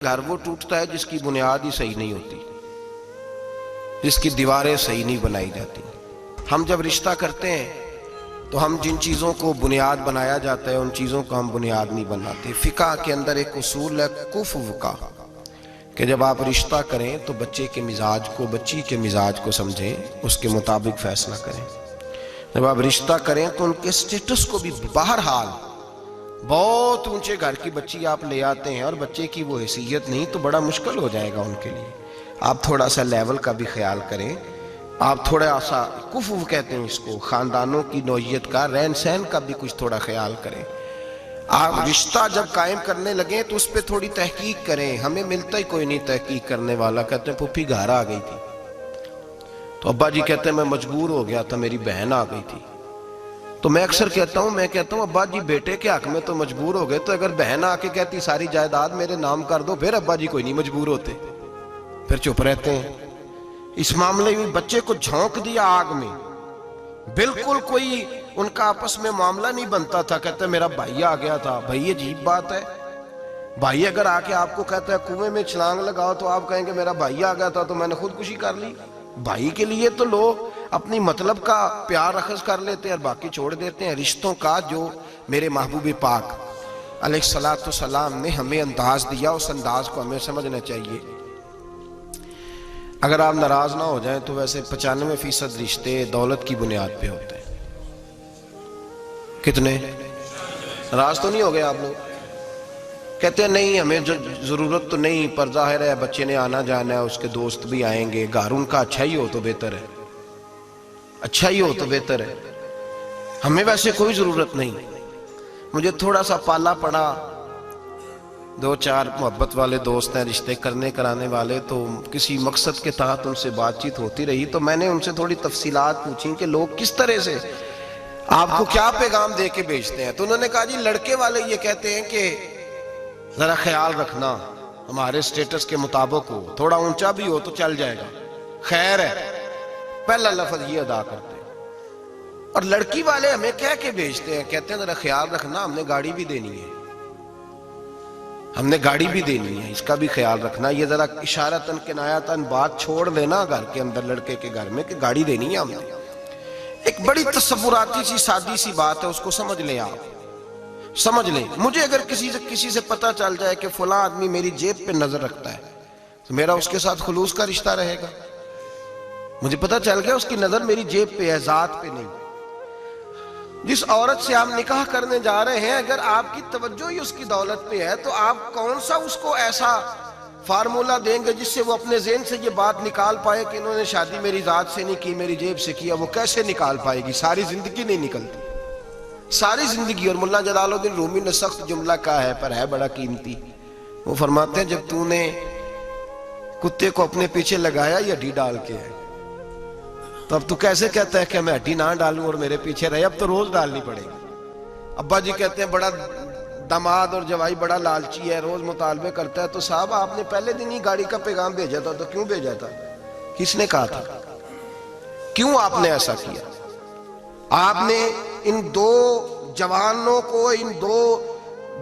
گھر وہ ٹوٹتا ہے جس کی بنیاد ہی صحیح نہیں ہوتی، جس کی دیواریں صحیح نہیں بنائی جاتی۔ ہم جب رشتہ کرتے ہیں تو ہم جن چیزوں کو بنیاد بنایا جاتا ہے ان چیزوں کو ہم بنیاد نہیں بناتے۔ فقہ کے اندر ایک اصول ہے کفو کا، کہ جب آپ رشتہ کریں تو بچے کے مزاج کو، بچی کے مزاج کو سمجھیں، اس کے مطابق فیصلہ کریں۔ جب آپ رشتہ کریں تو ان کے سٹیٹس کو بھی، بہرحال بہت اونچے گھر کی بچی آپ لے آتے ہیں اور بچے کی وہ حیثیت نہیں تو بڑا مشکل ہو جائے گا ان کے لیے۔ آپ تھوڑا سا لیول کا بھی خیال کریں، آپ تھوڑا سا کفو کہتے ہیں اس کو، خاندانوں کی نوعیت کا، رہن سہن کا بھی کچھ تھوڑا خیال کریں۔ آپ رشتہ جب قائم کرنے لگیں تو اس پہ تھوڑی تحقیق کریں۔ ہمیں ملتا ہی کوئی نہیں تحقیق کرنے والا۔ کہتے ہیں پھوپھی گھر آ گئی تھی تو ابا جی کہتے ہیں میں مجبور ہو گیا تھا، میری بہن آ گئی تھی۔ تو میں اکثر کہتا ہوں ابا جی بیٹے کے حق میں تو مجبور ہو گئے، تو اگر بہن آ کے کہتی ساری جائیداد میرے نام کر دو، پھر ابا جی کوئی نہیں مجبور ہوتے، پھر چپ رہتے ہیں۔ اس معاملے میں بچے کو جھونک دیا آگ میں، بالکل کوئی ان کا آپس میں معاملہ نہیں بنتا تھا۔ کہتے ہیں میرا بھائی آ گیا تھا۔ بھائی عجیب بات ہے، بھائی اگر آ کے آپ کو کہتا ہے کنویں میں چھلانگ لگاؤ تو آپ کہیں گے میرا بھائی آ گیا تھا تو میں نے خودکشی کر لی۔ بھائی کے لیے تو لوگ اپنی مطلب کا پیار اخذ کر لیتے ہیں اور باقی چھوڑ دیتے ہیں۔ رشتوں کا جو میرے محبوب پاک علیہ السلام نے ہمیں انداز دیا، اس انداز کو ہمیں سمجھنا چاہیے۔ اگر آپ ناراض نہ ہو جائیں تو ویسے 95% رشتے دولت کی بنیاد پہ ہوتے ہیں۔ کتنے؟ ناراض تو نہیں ہو گئے آپ لوگ؟ کہتے ہیں نہیں ہمیں ضرورت تو نہیں، پر ظاہر ہے بچے نے آنا جانا ہے، اس کے دوست بھی آئیں گے، گھر ان کا اچھا ہی ہو تو بہتر ہے، اچھا ہی ہو تو بہتر ہے، ہمیں ویسے کوئی ضرورت نہیں۔ مجھے تھوڑا سا پالا پڑا، 2-4 محبت والے دوست ہیں رشتے کرنے کرانے والے، تو کسی مقصد کے تحت ان سے بات چیت ہوتی رہی تو میں نے ان سے تھوڑی تفصیلات پوچھی کہ لوگ کس طرح سے آپ کو کیا پیغام دے کے بھیجتے ہیں۔ تو انہوں نے کہا جی لڑکے والے یہ کہتے ہیں کہ ذرا خیال رکھنا، ہمارے سٹیٹس کے مطابق ہو، تھوڑا اونچا بھی ہو تو چل جائے گا، خیر ہے، پہلا لفظ یہ ادا کرتے ہیں۔ اور لڑکی والے ہمیں کہہ کے بھیجتے ہیں، کہتے ہیں ذرا خیال رکھنا، ہم نے گاڑی بھی دینی ہے، ہم نے گاڑی بھی دینی ہے، اس کا بھی خیال رکھنا۔ یہ ذرا اشارتاً کنایتاً بات چھوڑ دینا گھر کے اندر لڑکے کے گھر میں کہ گاڑی دینی ہے ہم نے۔ ایک بڑی تصوراتی سی سادی سی بات ہے، اس کو سمجھ لیں، آپ سمجھ لیں۔ مجھے اگر کسی سے پتا چل جائے کہ فلاں آدمی میری جیب پہ نظر رکھتا ہے تو میرا اس کے ساتھ خلوص کا رشتہ رہے گا۔ مجھے پتا چل گیا اس کی نظر میری جیب پہ ہے، ذات پہ نہیں۔ جس عورت سے آپ نکاح کرنے جا رہے ہیں اگر آپ کی توجہ ہی اس کی دولت پہ ہے تو آپ کون سا اس کو ایسا فارمولہ دیں گے جس سے وہ اپنے ذہن سے یہ بات نکال پائے کہ انہوں نے شادی میری ذات سے نہیں کی، میری جیب سے کیا؟ وہ کیسے نکال پائے گی؟ ساری زندگی نہیں نکلتی، ساری زندگی۔ اور ملا جلال الدین رومی نے سخت جملہ کہا ہے پر ہے بڑا قیمتی، وہ فرماتے ہیں جب تو نے کتے کو اپنے پیچھے لگایا یہ ہڈی ڈال کے ہے، تو اب تو کیسے کہتا ہے کہ میں ہڈی نہ ڈالوں اور میرے پیچھے رہے؟ اب تو روز ڈالنی پڑے گی۔ ابا جی کہتے ہیں بڑا داماد اور جوائی بڑا لالچی ہے، روز مطالبے کرتا ہے، تو صاحب آپ نے پہلے دن ہی گاڑی کا پیغام بھیجا تھا تو کیوں بھیجا تھا؟ کس نے کہا تھا؟ کیوں آپ نے ایسا کیا؟ آپ نے ان 2 جوانوں کو، ان 2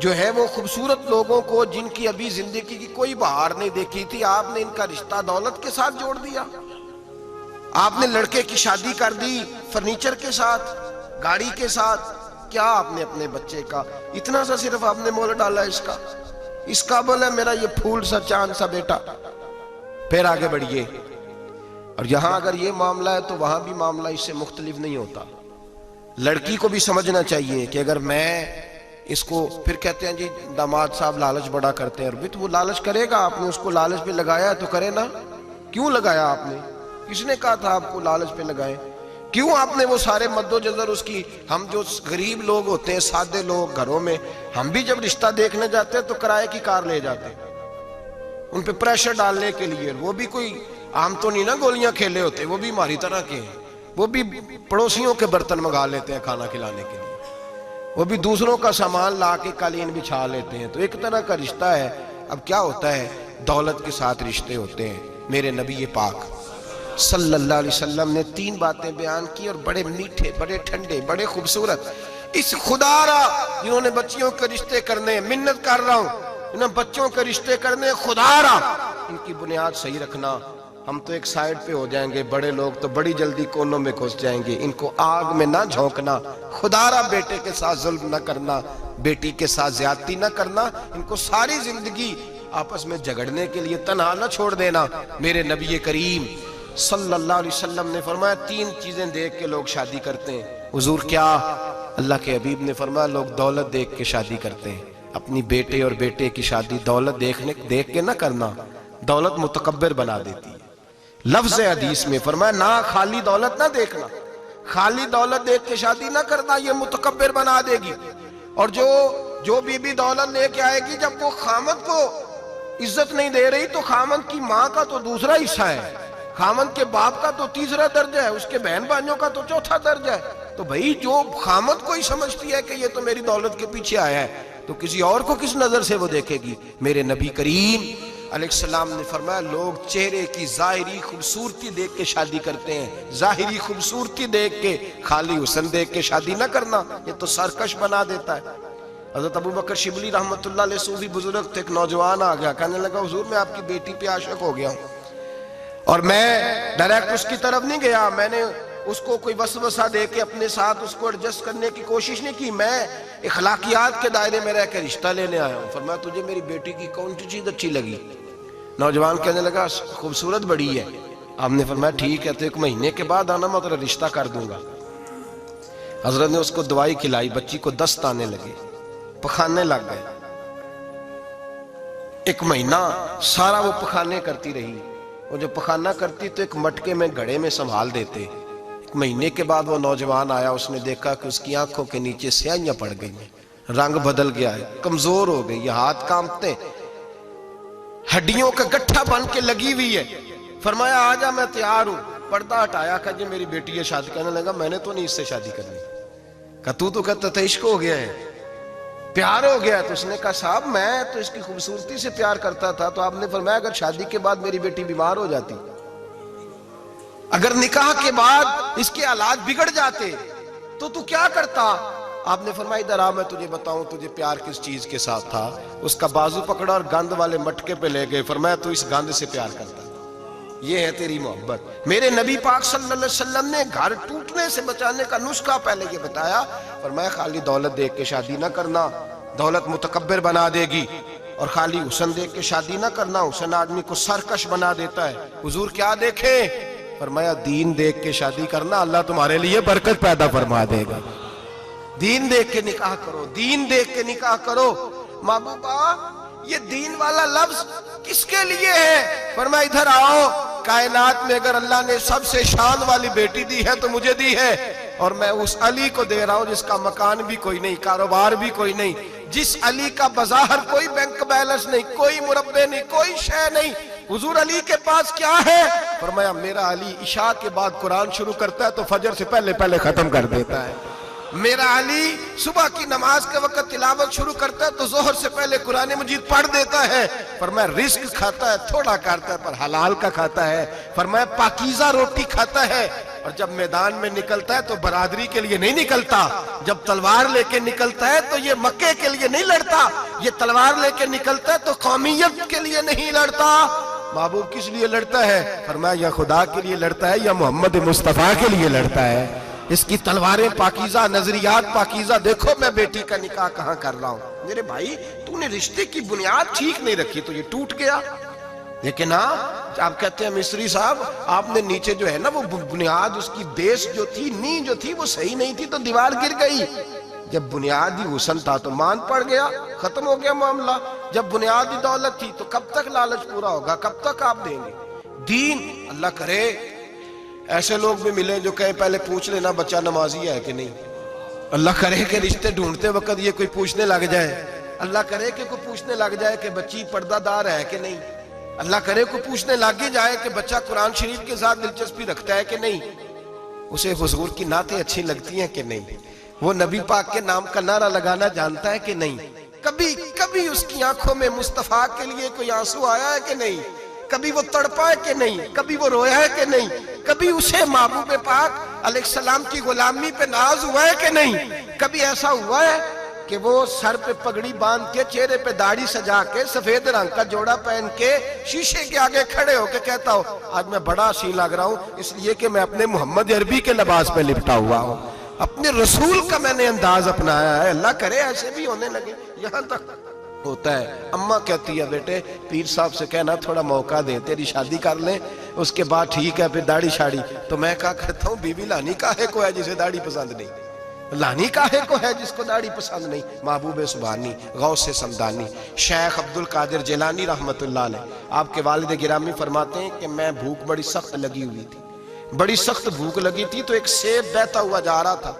جو ہے وہ خوبصورت لوگوں کو جن کی ابھی زندگی کی کوئی بہار نہیں دیکھی تھی، آپ نے ان کا رشتہ دولت کے ساتھ جوڑ دیا۔ آپ نے لڑکے کی شادی کر دی فرنیچر کے ساتھ، گاڑی کے ساتھ۔ کیا آپ نے اپنے بچے کا اتنا سا صرف آپ نے مول ڈالا اس کا بولا میرا یہ پھول سا چاند سا بیٹا؟ پھر آگے بڑھئے۔ اور یہاں اگر یہ معاملہ ہے تو وہاں بھی معاملہ اس سے مختلف نہیں ہوتا۔ لڑکی کو بھی سمجھنا چاہیے کہ اگر میں اس کو، پھر کہتے ہیں جی داماد صاحب لالچ بڑا کرتے ہیں، اور وہ لالچ کرے گا، آپ نے اس کو لالچ پہ لگایا تو کرے نا۔ کیوں لگایا آپ نے؟ کس نے کہا تھا آپ کو لالچ پہ لگائیں؟ کیوں آپ نے وہ سارے مد و جزر اس کی؟ ہم جو غریب لوگ ہوتے ہیں، سادے لوگ گھروں میں، ہم بھی جب رشتہ دیکھنے جاتے ہیں تو کرائے کی کار لے جاتے ہیں ان پہ پریشر ڈالنے کے لیے۔ وہ بھی کوئی عام تو نہیں نا گولیاں کھیلے ہوتے، وہ بھی ہماری طرح کے ہیں، وہ بھی پڑوسیوں کے برتن منگا لیتے ہیں کھانا کھلانے کے لیے، وہ بھی دوسروں کا سامان لا کے قالین بچھا لیتے ہیں۔ تو ایک طرح کا رشتہ ہے۔ اب کیا ہوتا ہے؟ دولت کے ساتھ رشتے ہوتے ہیں۔ میرے نبی پاک صلی اللہ علیہ وسلم نے 3 باتیں بیان کی اور بڑے میٹھے، بڑے ٹھنڈے، بڑے خوبصورت۔ اس خدا را جنہوں نے بچیوں کے رشتے کرنے، منت کر رہا ہوں انہیں بچوں کے رشتے کرنے، خدا را ان کی بنیاد صحیح رکھنا. ہم تو ایک سائیڈ پہ ہو جائیں گے، بڑے لوگ تو بڑی جلدی کونوں میں گھس جائیں گے. ان کو آگ میں نہ جھونکنا، خدا را بیٹے کے ساتھ ظلم نہ کرنا، بیٹی کے ساتھ زیادتی نہ کرنا. ان کو ساری زندگی آپس میں جھگڑنے کے لیے تنہا نہ چھوڑ دینا. میرے نبی کریم صلی اللہ علیہ وسلم نے فرمایا 3 چیزیں دیکھ کے لوگ شادی کرتے ہیں. حضور کیا؟ اللہ کے حبیب نے فرمایا لوگ دولت دیکھ کے شادی کرتے ہیں. اپنی بیٹے اور بیٹے کی شادی دولت دیکھ کے نہ کرنا، دولت متکبر بنا دیتی ہے. لفظ حدیث میں فرمایا نہ خالی دولت نہ دیکھنا، خالی دولت دیکھ کے شادی نہ کرنا، یہ متکبر بنا دے گی. اور جو بی دولت لے کے آئے گی، جب وہ خامد کو عزت نہیں دے رہی تو خامد کی ماں کا تو دوسرا حصہ ہے، خامد کے باپ کا تو تیسرا درجہ ہے، اس کے بہن بھائیوں کا تو چوتھا درجہ ہے. تو بھئی جو خامد کو ہی سمجھتی ہے کہ یہ تو میری دولت کے پیچھے آیا ہے، تو کسی اور کو کس نظر سے وہ دیکھے گی؟ میرے نبی کریم علیہ السلام نے فرمایا لوگ چہرے کی ظاہری خوبصورتی دیکھ کے شادی کرتے ہیں، ظاہری خوبصورتی دیکھ کے، خالی حسن دیکھ کے شادی نہ کرنا، یہ تو سرکش بنا دیتا ہے. حضرت ابو بکر شبلی رحمۃ اللہ علیہ صوفی بزرگ تھے، ایک نوجوان آ گیا، کہنے لگا حضور میں آپ کی بیٹی پہ عاشق ہو گیا ہوں، اور میں ڈائریکٹ اس کی طرف نہیں گیا، میں نے اس کو کوئی وسوسہ دے کے اپنے ساتھ اس کو ایڈجسٹ کرنے کی کوشش نہیں کی، میں اخلاقیات کے دائرے میں رہ کے رشتہ لینے آیا ہوں. فرمایا تجھے میری بیٹی کی کون سی چیز اچھی لگی؟ نوجوان کہنے لگا خوبصورت بڑی ہے. آپ نے فرمایا ٹھیک ہے، تو 1 مہینے کے بعد آنا، میں تیرا رشتہ کر دوں گا. حضرت نے اس کو دوائی کھلائی، بچی کو دست آنے لگے، پخانے لگ گئے. 1 مہینہ سارا وہ پخانے کرتی رہی. وہ جو پخانہ کرتی تو ایک مٹکے میں گھڑے میں سنبھال دیتے. 1 مہینے کے بعد وہ نوجوان آیا، اس نے دیکھا کہ اس کی آنکھوں کے نیچے سیاہیاں پڑ گئی ہیں، رنگ بدل گیا ہے، کمزور ہو گئی، یہ ہاتھ کانپتے، ہڈیوں کا گٹھا بن کے لگی ہوئی ہے. فرمایا آجا میں تیار ہوں. پردہ ہٹایا کہ جی میری بیٹی ہے شادی. کہنے لگا میں نے تو نہیں اس سے شادی کرنی. کہا تو کہتا تھا عشق ہو گیا ہے، پیار ہو گیا. تو اس نے کہا صاحب میں تو اس کی خوبصورتی سے پیار کرتا تھا. تو آپ نے فرمایا اگر شادی کے بعد میری بیٹی بیمار ہو جاتی، اگر نکاح کے بعد اس کے حالات بگڑ جاتے تو کیا کرتا؟ آپ نے فرمایا ادھر آ میں تجھے بتاؤں تجھے پیار کس چیز کے ساتھ تھا. اس کا بازو پکڑا اور گند والے مٹکے پہ لے گئے. فرمایا تو اس گند سے پیار کرتا، یہ ہے تیری محبت. میرے نبی پاک صلی اللہ علیہ وسلم نے گھر ٹوٹنے سے بچانے کا نسخہ پہلے یہ بتایا. فرمایا خالی دولت دیکھ کے شادی نہ کرنا، دولت متکبر بنا دے گی. اور خالی حسن دیکھ کے شادی نہ کرنا، حسن آدمی کو سرکش بنا دیتا ہے. حضور کیا دیکھیں؟ فرمایا دین دیکھ کے شادی کرنا، اللہ تمہارے لیے برکت پیدا فرما دے گا. دین دیکھ کے نکاح کرو، دین دیکھ کے نکاح کرو. محبوبہ یہ دین والا لفظ کس کے لیے ہے؟ فرمایا ادھر آؤ، کائنات میں اگر اللہ نے سب سے شان والی بیٹی دی ہے تو مجھے دی ہے، اور میں اس علی کو دے رہا ہوں جس کا مکان بھی کوئی نہیں، کاروبار بھی کوئی نہیں، جس علی کا بظاہر کوئی بینک بیلنس نہیں، کوئی مربع نہیں، کوئی شے نہیں. حضور علی کے پاس کیا ہے؟ فرمایا میرا علی عشاء کے بعد قرآن شروع کرتا ہے تو فجر سے پہلے ختم کر دیتا ہے. میرا علی صبح کی نماز کے وقت تلاوت شروع کرتا ہے تو ظہر سے پہلے قرآن مجید پڑھ دیتا ہے. فرمایا رزق کھاتا ہے، تھوڑا کھاتا ہے پر حلال کا کھاتا ہے. فرمایا پاکیزہ روٹی کھاتا ہے، اور جب میدان میں نکلتا ہے تو برادری کے لیے نہیں نکلتا. جب تلوار لے کے نکلتا ہے تو یہ مکے کے لیے نہیں لڑتا، یہ تلوار لے کے نکلتا ہے تو قومیت کے لیے نہیں لڑتا. محبوب کس لیے لڑتا ہے؟ فرمایا یا خدا کے لیے لڑتا ہے یا محمد مصطفیٰ کے لیے لڑتا ہے. اس کی تلواریں پاکیزہ، نظریات پاکیزہ. دیکھو میں بیٹی کا نکاح کہاں کر رہا ہوں. میرے بھائی تو نے رشتے کی بنیاد ٹھیک نہیں رکھی تو یہ ٹوٹ گیا. لیکن ہاں آپ کہتے ہیں مصری صاحب آپ نے نیچے جو ہے نا وہ بنیاد، اس کی بیس جو تھی، نیند جو تھی وہ صحیح نہیں تھی تو دیوار گر گئی. جب بنیادی حسن تھا تو مان پڑ گیا، ختم ہو گیا معاملہ. جب بنیادی دولت تھی تو کب تک لالچ پورا ہوگا، کب تک آپ دیں گے؟ دین اللہ کرے ایسے لوگ بھی ملیں جو کہیں پہلے پوچھ لینا بچہ نمازی ہے کہ نہیں. اللہ کرے کہ رشتے ڈھونڈتے وقت یہ کوئی پوچھنے لگ جائے. اللہ کرے کہ کوئی پوچھنے لگ جائے کہ بچی پردہ دار ہے کہ نہیں. اللہ کرے کوئی پوچھنے لگ ہی جائے کہ بچہ قرآن شریف کے ساتھ دلچسپی رکھتا ہے کہ نہیں، اسے حضور کی نعتیں اچھی لگتی ہیں کہ نہیں، وہ نبی پاک کے نام کا نعرہ لگانا جانتا ہے کہ نہیں. کبھی اس کی آنکھوں میں مصطفیٰ کے لیے کوئی آنسو آیا ہے کہ نہیں، کبھی وہ تڑپا ہے کہ نہیں، کبھی وہ رویا ہے کہ نہیں، کبھی اسے محبوب پاک علیہ السلام کی غلامی پہ ناز ہوا ہے کہ نہیں. کبھی ایسا ہوا ہے کہ وہ سر پہ پگڑی باندھ کے چہرے پہ داڑھی سجا کے سفید رنگ کا جوڑا پہن کے شیشے کے آگے کھڑے ہو کے کہتا ہو آج میں بڑا حسین لگ رہا ہوں اس لیے کہ میں اپنے محمد عربی کے لباس پہ لپٹا ہوا ہوں، اپنے رسول کا میں نے انداز اپنایا ہے۔ اللہ کرے ایسے بھی ہونے لگے، یہاں تک ہوتا ہے۔ اماں کہتی ہے بیٹے پیر صاحب سے کہنا تھوڑا موقع دیں، تیری شادی کر لیں، اس کے بعد ٹھیک ہے پھر داڑھی شاڑی۔ تو میں کہا کرتا ہوں بی بی لانی کاہے کو ہے جسے داڑھی پسند نہیں، لانی کاہے کو ہے جس کو داڑھی پسند نہیں۔ محبوب سبحانی، غوث سمدانی، شیخ عبد القادر جیلانی رحمت اللہ علیہ، آپ کے والد گرامی فرماتے ہیں کہ میں بھوک بڑی سخت لگی ہوئی تھی، بڑی سخت بھوک لگی تھی تو ایک سیب بہتا ہوا جا رہا تھا،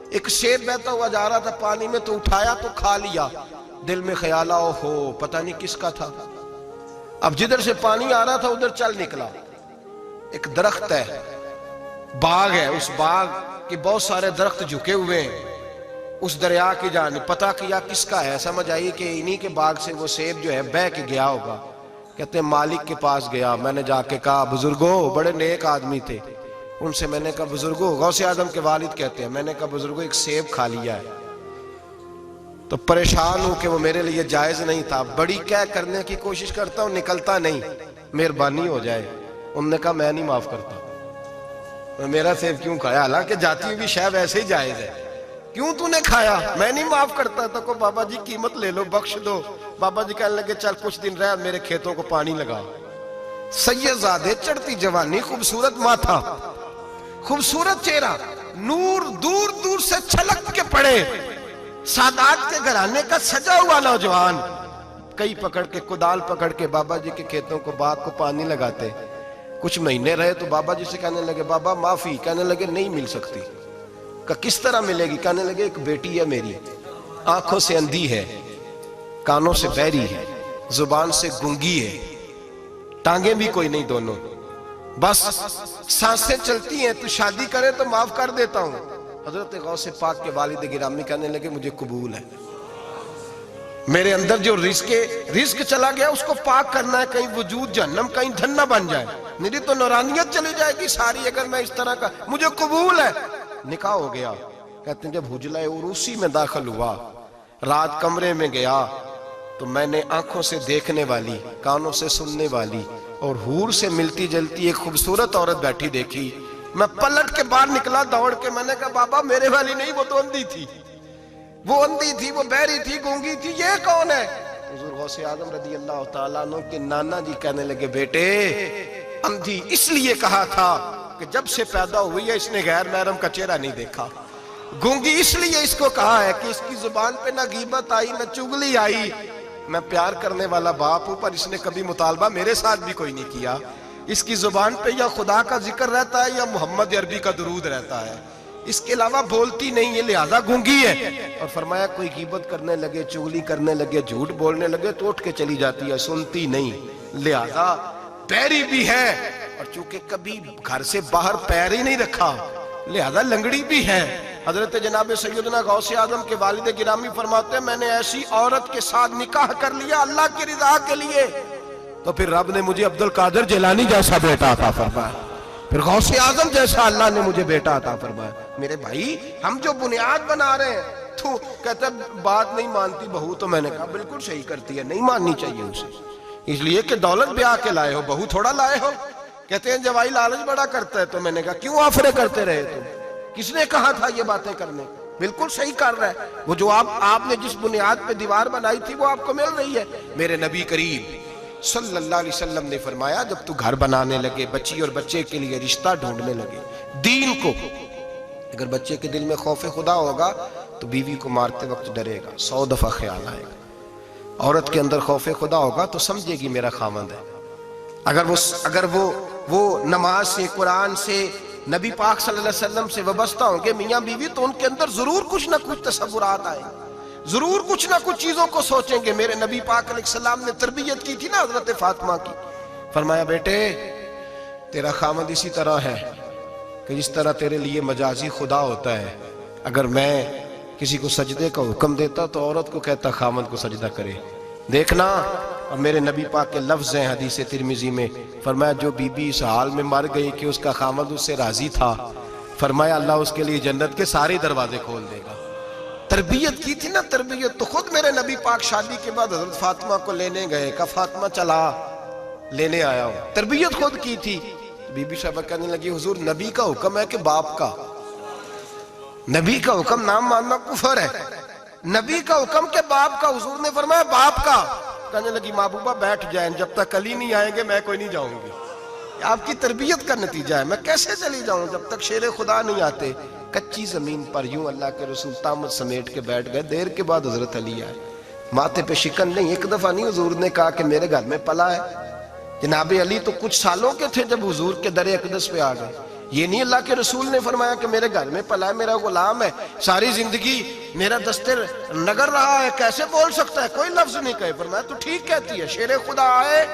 ایک سیب بہتا ہوا جا رہا تھا پانی میں، تو اٹھایا تو کھا لیا۔ دل میں خیال آؤ ہو پتہ نہیں کس کا تھا۔ اب جدھر سے پانی آ رہا تھا ادھر چل نکلا، ایک درخت ہے، باغ ہے، اس باغ کہ بہت سارے درخت جھکے ہوئے ہیں، اس دریا کی جانب پتہ کیا کس کا ہے، سمجھ آئی کہ انہی کے باغ سے وہ سیب جو ہے بہہ کے گیا ہوگا۔ کہتے ہیں مالک کے پاس گیا، میں نے جا کے کہا بزرگو، بڑے نیک آدمی تھے، ان سے میں نے کہا بزرگو، غوث اعظم کے والد کہتے ہیں، میں نے کہا بزرگو ایک سیب کھا لیا ہے، تو پریشان ہوں کہ وہ میرے لیے جائز نہیں تھا، بڑی کہہ کرنے کی کوشش کرتا ہوں نکلتا نہیں، مہربانی ہو جائے۔ انہوں نے کہا میں نہیں معاف کرتا، میرا سیب کیوں کھایا، حالانکہ جاتی ہوئی بھی شاید ایسے ہی جائز ہے، کیوں تو نے کھایا، میں نہیں معاف کرتا۔ تو کو بابا جی قیمت لے لو، بخش دو۔ بابا جی کہنے لگے چل کچھ دن رہ، میرے کھیتوں کو پانی لگا۔ سید زادے، چڑھتی جوانی، خوبصورت ماتھا، خوبصورت چہرہ، نور دور دور سے چھلک کے پڑے، سادات کے گھرانے کا سجا ہوا نوجوان، کئی پکڑ کے کدال پکڑ کے بابا جی کے کھیتوں کو باغ کو پانی لگاتے۔ کچھ مہینے رہے تو بابا جی سے کہنے لگے بابا معافی، کہنے لگے نہیں مل سکتی۔ کہ کس طرح ملے گی، کہنے لگے ایک بیٹی ہے میری، آنکھوں سے اندھی ہے، کانوں سے بہری ہے، زبان سے گنگی ہے، ٹانگیں بھی کوئی نہیں دونوں، بس سانسیں چلتی ہیں، تو شادی کرے تو معاف کر دیتا ہوں۔ حضرت غوث پاک کے والد گرامی کہنے لگے مجھے قبول ہے، میرے اندر جو رزق چلا گیا اس کو پاک کرنا ہے، کہیں وجود جہنم کہیں دھن نہ بن جائے، میری تو نورانیت چلی جائے گی ساری اگر میں اس طرح کا، مجھے قبول ہے۔ نکاح ہو گیا۔ کہتے ہیں جب حجلہ عروسی میں داخل ہوا، رات کمرے میں گیا تو میں نے آنکھوں سے دیکھنے والی، کانوں سے سننے والی اور حور سے ملتی جلتی ایک خوبصورت عورت بیٹھی دیکھی۔ میں پلٹ کے باہر نکلا دوڑ کے، میں نے کہا بابا میرے والی نہیں، وہ تو اندھی تھی، وہ اندھی تھی، وہ بہری تھی، گونگی تھی، یہ کون ہے؟ حضور غوث اعظم رضی اللہ تعالیٰ عنہ کے نانا جی کہنے لگے بیٹے اندھی اس لیے کہا تھا کہ جب سے پیدا ہوئی ہے اس نے غیر محرم کا چہرہ نہیں دیکھا، گونگی اس لیے اس کو کہا ہے کہ اس کی زبان پہ نہ غیبت آئی نہ چغلی آئی، میں پیار کرنے والا باپ ہوں پر اس نے کبھی مطالبہ میرے ساتھ بھی کوئی نہیں کیا، اس کی زبان پہ یا خدا کا ذکر رہتا ہے یا محمد عربی کا درود رہتا ہے، اس کے علاوہ بولتی نہیں، یہ لہذا گونگی ہے۔ اور فرمایا کوئی غیبت کرنے لگے، چغلی کرنے لگے، جھوٹ بولنے لگے تو اٹھ کے چلی جاتی ہے، سنتی نہیں، لہذا پیری بھی ہے، اور چونکہ کبھی گھر سے باہر پیر ہی نہیں رکھا لہذا لنگڑی بھی ہے۔ حضرت جناب سیدنا غوث اعظم کے والد گرامی فرماتے ہیں میں نے ایسی عورت کے ساتھ نکاح کر لیا اللہ کی رضا کے لیے، تو پھر رب نے مجھے عبد القادر جیلانی جیسا بیٹا عطا فرمایا، پھر غوث اعظم جیسا اللہ نے مجھے بیٹا عطا فرمایا۔ میرے بھائی ہم جو بنیاد بنا رہے ہیں، تو کہتا ہے بات نہیں مانتی بہو، تو میں نے کہا بالکل صحیح کرتی ہے، نہیں ماننی چاہیے اسے، اس لیے کہ دولت بیاہ کے لائے ہو، بہو تھوڑا لائے ہو۔ کہتے ہیں جوائی لالچ بڑا کرتا ہے، تو میں نے کہا کیوں آفرے کرتے رہے تم، کس نے کہا تھا یہ باتیں کرنے، بالکل صحیح کر رہا ہے، وہ جو آپ نے جس بنیاد پہ دیوار بنائی تھی وہ آپ کو مل رہی ہے۔ میرے نبی کریم صلی اللہ علیہ وسلم نے فرمایا جب تو گھر بنانے لگے، بچی اور بچے کے لیے رشتہ ڈھونڈنے لگے، دین کو، اگر بچے کے دل میں خوف خدا ہوگا تو بیوی کو مارتے وقت ڈرے گا، 100 دفعہ خیال آئے گا، عورت کے اندر خوف خدا ہوگا تو سمجھے گی میرا خاوند ہے، اگر وہ نماز سے، قرآن سے، نبی پاک صلی اللہ علیہ وسلم سے وابستہ ہوں گے میاں بیوی، تو ان کے اندر ضرور کچھ نہ کچھ تصورات آئیں، ضرور کچھ نہ کچھ چیزوں کو سوچیں گے۔ میرے نبی پاک علیہ السلام نے تربیت کی تھی نا حضرت فاطمہ کی، فرمایا بیٹے تیرا خامد اسی طرح ہے کہ جس طرح تیرے لیے مجازی خدا ہوتا ہے، اگر میں کسی کو سجدے کا حکم دیتا تو عورت کو کہتا خامد کو سجدہ کرے، دیکھنا۔ اور میرے نبی پاک کے لفظ ہیں حدیث ترمذی میں، فرمایا جو بی بی اس حال میں مر گئی کہ اس کا خامد اس سے راضی تھا، فرمایا اللہ اس کے لیے جنت کے سارے دروازے کھول دے گا۔ تربیت کی تھی نا تربیت، تو خود میرے نبی پاک شادی کے بعد حضرت فاطمہ کو لینے گئے، کہا فاطمہ چلا لینے آیا ہوں، تربیت خود کی تھی۔ بی بی صاحبہ کہنے لگی حضور نبی کا حکم ہے کہ باپ کا؟ نبی کا حکم نام ماننا کفر ہے، نبی کا حکم کہ باپ کا، حضور نے فرمایا باپ کا۔ کہنے لگی محبوبہ بیٹھ جائیں، جب تک علی نہیں آئیں گے میں کوئی نہیں جاؤں گی۔ آپ کی تربیت کا نتیجہ ہے، میں کیسے چلی جاؤں جب تک شیر خدا نہیں آتے۔ کچی زمین پر یوں اللہ کے رسول طامت سمیٹ کے بیٹھ گئے، دیر کے بعد حضرت علی آئے، ماتھے پہ شکن نہیں۔ ایک دفعہ نہیں حضور نے کہا کہ میرے گھر میں پلا ہے، جناب علی تو کچھ سالوں کے تھے جب حضور کے در اقدس پہ آ گئے۔ یہ نہیں اللہ کے رسول نے فرمایا کہ میرے گھر میں پلا ہے، میرا غلام ہے، ساری زندگی میرا دستر نگر رہا ہے، کیسے بول سکتا ہے؟ کوئی لفظ نہیں کہے، فرمایا تو ٹھیک کہتی ہے، شیر خدا آئے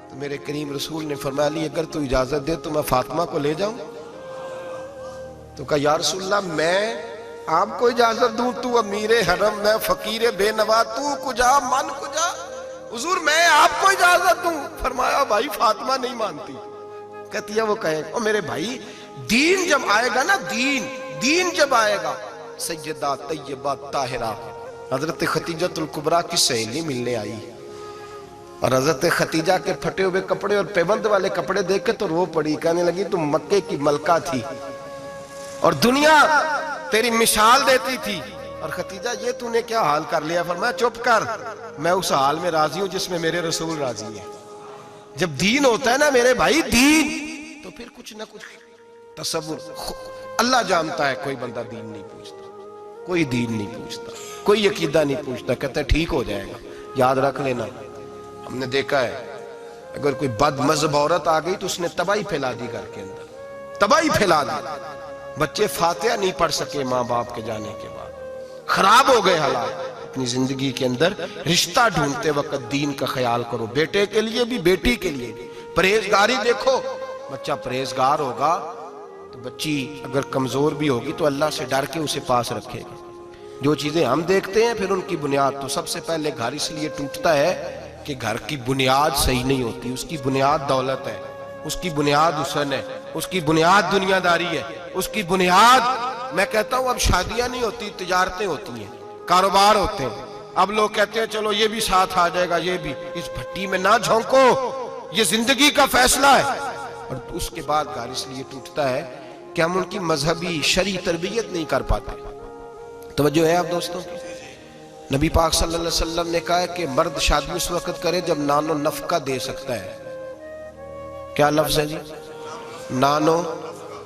تو میرے کریم رسول نے فرمایا علی اگر تو اجازت دے تو میں فاطمہ کو لے جاؤں؟ تو کہا یا رسول اللہ میں آپ کو اجازت دوں، تو امیر حرم، میں فقیر بے نوا، تو کجا من کجا، حضور میں آپ کو اجازت دوں؟ فرمایا بھائی فاطمہ نہیں مانتی، کہتی ہے وہ کہے او میرے بھائی دین جب آئے گا نا، دین جب آئے گا، سیدہ طیبہ طاہرہ حضرت خدیجۃ الکبریٰ کی سہیلی ملنے آئی، اور حضرت خدیجہ کے پھٹے ہوئے کپڑے اور پیبند والے کپڑے دیکھ کے تو رو پڑی، کہنے لگی تم مکے کی ملکہ تھی اور دنیا تیری مثال دیتی تھی، اور خدیجہ یہ تو نے کیا حال کر لیا؟ فرمایا چپ کر، میں اس حال میں راضی ہوں جس میں میرے رسول راضی ہے۔ جب دین ہوتا ہے نا میرے بھائی، دین تو پھر کچھ نہ کچھ تصور اللہ جانتا ہے۔ کوئی بندہ دین نہیں پوچھتا، کوئی دین نہیں پوچھتا، کوئی عقیدہ نہیں پوچھتا، کہتا ہے ٹھیک ہو جائے گا۔ یاد رکھ لینا، ہم نے دیکھا ہے اگر کوئی بد مذہب عورت آ گئی تو اس نے تباہی پھیلا دی، گھر کے اندر تباہی پھیلا دی، بچے فاتحہ نہیں پڑھ سکے ماں باپ کے جانے کے بعد، خراب ہو گئے حالات۔ اپنی زندگی کے اندر رشتہ ڈھونڈتے وقت دین کا خیال کرو، بیٹے کے لیے بھی بیٹی کے لیے بھی۔ پرہیزگاری دیکھو، بچہ پرہیزگار ہوگا تو بچی اگر کمزور بھی ہوگی تو اللہ سے ڈر کے اسے پاس رکھے گا۔ جو چیزیں ہم دیکھتے ہیں پھر ان کی بنیاد، تو سب سے پہلے گھر اس لیے ٹوٹتا ہے کہ گھر کی بنیاد صحیح نہیں ہوتی۔ اس کی بنیاد دولت ہے، اس کی بنیاد حسن ہے، اس کی بنیاد دنیا داری ہے، اس کی بنیاد، میں کہتا ہوں اب شادیاں نہیں ہوتی، تجارتیں ہوتی ہیں، کاروبار ہوتے ہیں۔ اب لوگ کہتے ہیں چلو یہ بھی ساتھ آ جائے گا، یہ بھی، اس بھٹی میں نہ جھونکو، یہ زندگی کا فیصلہ ہے۔ اور اس کے بعد گھر اس لیے ٹوٹتا ہے کہ ہم ان کی مذہبی شرعی تربیت نہیں کر پاتے۔ توجہ ہے آپ دوستوں؟ نبی پاک صلی اللہ علیہ وسلم نے کہا ہے کہ مرد شادی اس وقت کرے جب نان و نفقہ دے سکتا ہے۔ کیا لفظ ہے جی؟ نانو،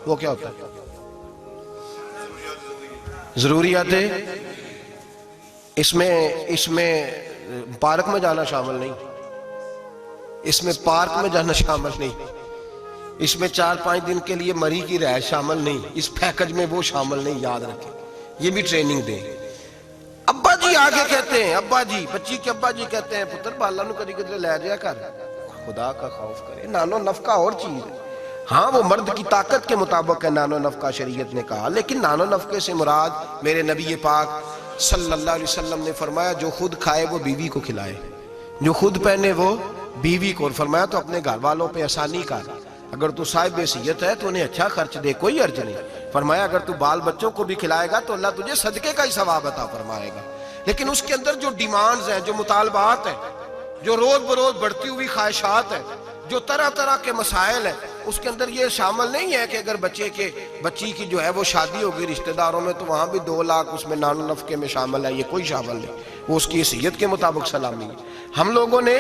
وہ کیا ہوتا ہے؟ ضروریات ہے۔ اس میں پارک میں جانا شامل نہیں، اس میں پارک میں جانا شامل نہیں، اس میں 4-5 دن کے لیے مری کی رہائش شامل نہیں، اس پیکج میں وہ شامل نہیں، یاد رکھیں۔ یہ بھی ٹریننگ دیں۔ ابا جی آگے کہتے ہیں، ابا جی، بچی کے ابا جی کہتے ہیں پتر بالا نو کدی کدی لے جایا کر، خدا کا خوف کرے۔ نانو نفقہ اور چیز ہے، ہاں وہ مرد کی طاقت کے مطابق ہے نانو نفقہ شریعت نے کہا، لیکن نانو نفقے سے مراد میرے نبی پاک صلی اللہ علیہ وسلم نے فرمایا جو خود کھائے وہ بیوی کو کھلائے، جو خود پہنے وہ بیوی کو، اور فرمایا تو اپنے گھر والوں پہ آسانی کر، اگر تو صاحب حیثیت ہے تو انہیں اچھا خرچ دے، کوئی حرج نہیں۔ فرمایا اگر تو بال بچوں کو بھی کھلائے گا تو اللہ تجھے صدقے کا ہی ثواب عطا فرمائے گا، لیکن اس کے اندر جو ڈیمانڈز ہیں، جو مطالبات ہیں، جو روز بروز بڑھتی ہوئی خواہشات ہیں، جو طرح طرح کے مسائل ہیں، اس کے اندر یہ شامل نہیں ہے کہ اگر بچی کی جو ہے وہ شادی ہوگی رشتہ داروں میں تو وہاں بھی 2 لاکھ اس میں نان و نفقے میں شامل ہے، یہ کوئی شامل نہیں، وہ اس کی حیثیت کے مطابق سلامی ہے۔ ہم لوگوں نے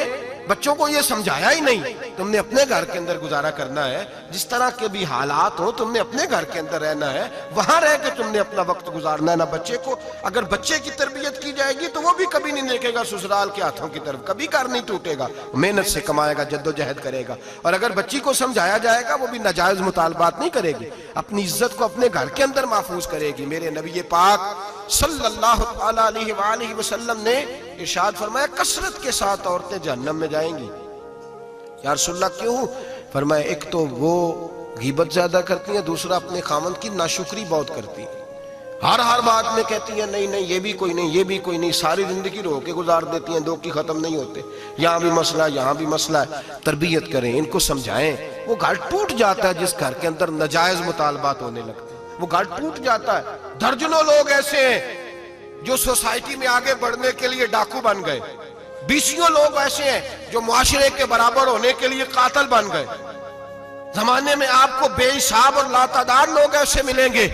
بچوں کو یہ سمجھایا ہی نہیں، تم نے اپنے گھر کے اندر گزارا کرنا ہے، جس طرح کے بھی حالات ہوں تم نے اپنے گھر کے اندر رہنا ہے، وہاں رہ کے تم نے اپنا وقت گزارنا ہے۔ نہ بچے کو، اگر بچے کی تربیت کی جائے گی تو وہ بھی کبھی نہیں دیکھے گا سسرال کے ہاتھوں کی طرف، کبھی گھر نہیں ٹوٹے گا، محنت سے کمائے گا، جد و جہد کرے گا، اور اگر بچی کو سمجھایا جائے گا وہ بھی ناجائز مطالبات نہیں کرے گی، اپنی عزت کو اپنے گھر کے اندر محفوظ کرے گی۔ میرے نبی پاک صلی اللہ علیہ وآلہ وسلم نے ارشاد فرمایا کثرت کے ساتھ عورتیں جہنم میں جائیں گی۔ یا رسول اللہ کیوں؟ فرمایا ایک تو وہ غیبت زیادہ کرتی ہیں، دوسرا اپنے خامند کی ناشکری بہت کرتی ہیں، ہر بات میں کہتی ہیں نہیں نہیں یہ بھی کوئی نہیں، یہ بھی کوئی نہیں، ساری زندگی رو کے گزار دیتی ہیں، دو کی ختم نہیں ہوتے، یہاں بھی مسئلہ یہاں بھی مسئلہ ہے۔ تربیت کریں، ان کو سمجھائیں۔ وہ گھر ٹوٹ جاتا ہے جس گھر کے اندر ناجائز مطالبات ہونے لگتے ہیں، وہ گھر ٹوٹ جاتا ہے۔ درجنوں لوگ ایسے ہیں جو سوسائٹی میں آگے بڑھنے کے لیے ڈاکو بن گئے، بیسیوں لوگ ایسے ہیں جو معاشرے کے برابر ہونے کے لیے قاتل بن گئے۔ زمانے میں آپ کو بے حساب اور لاتعداد لوگ ایسے ملیں گے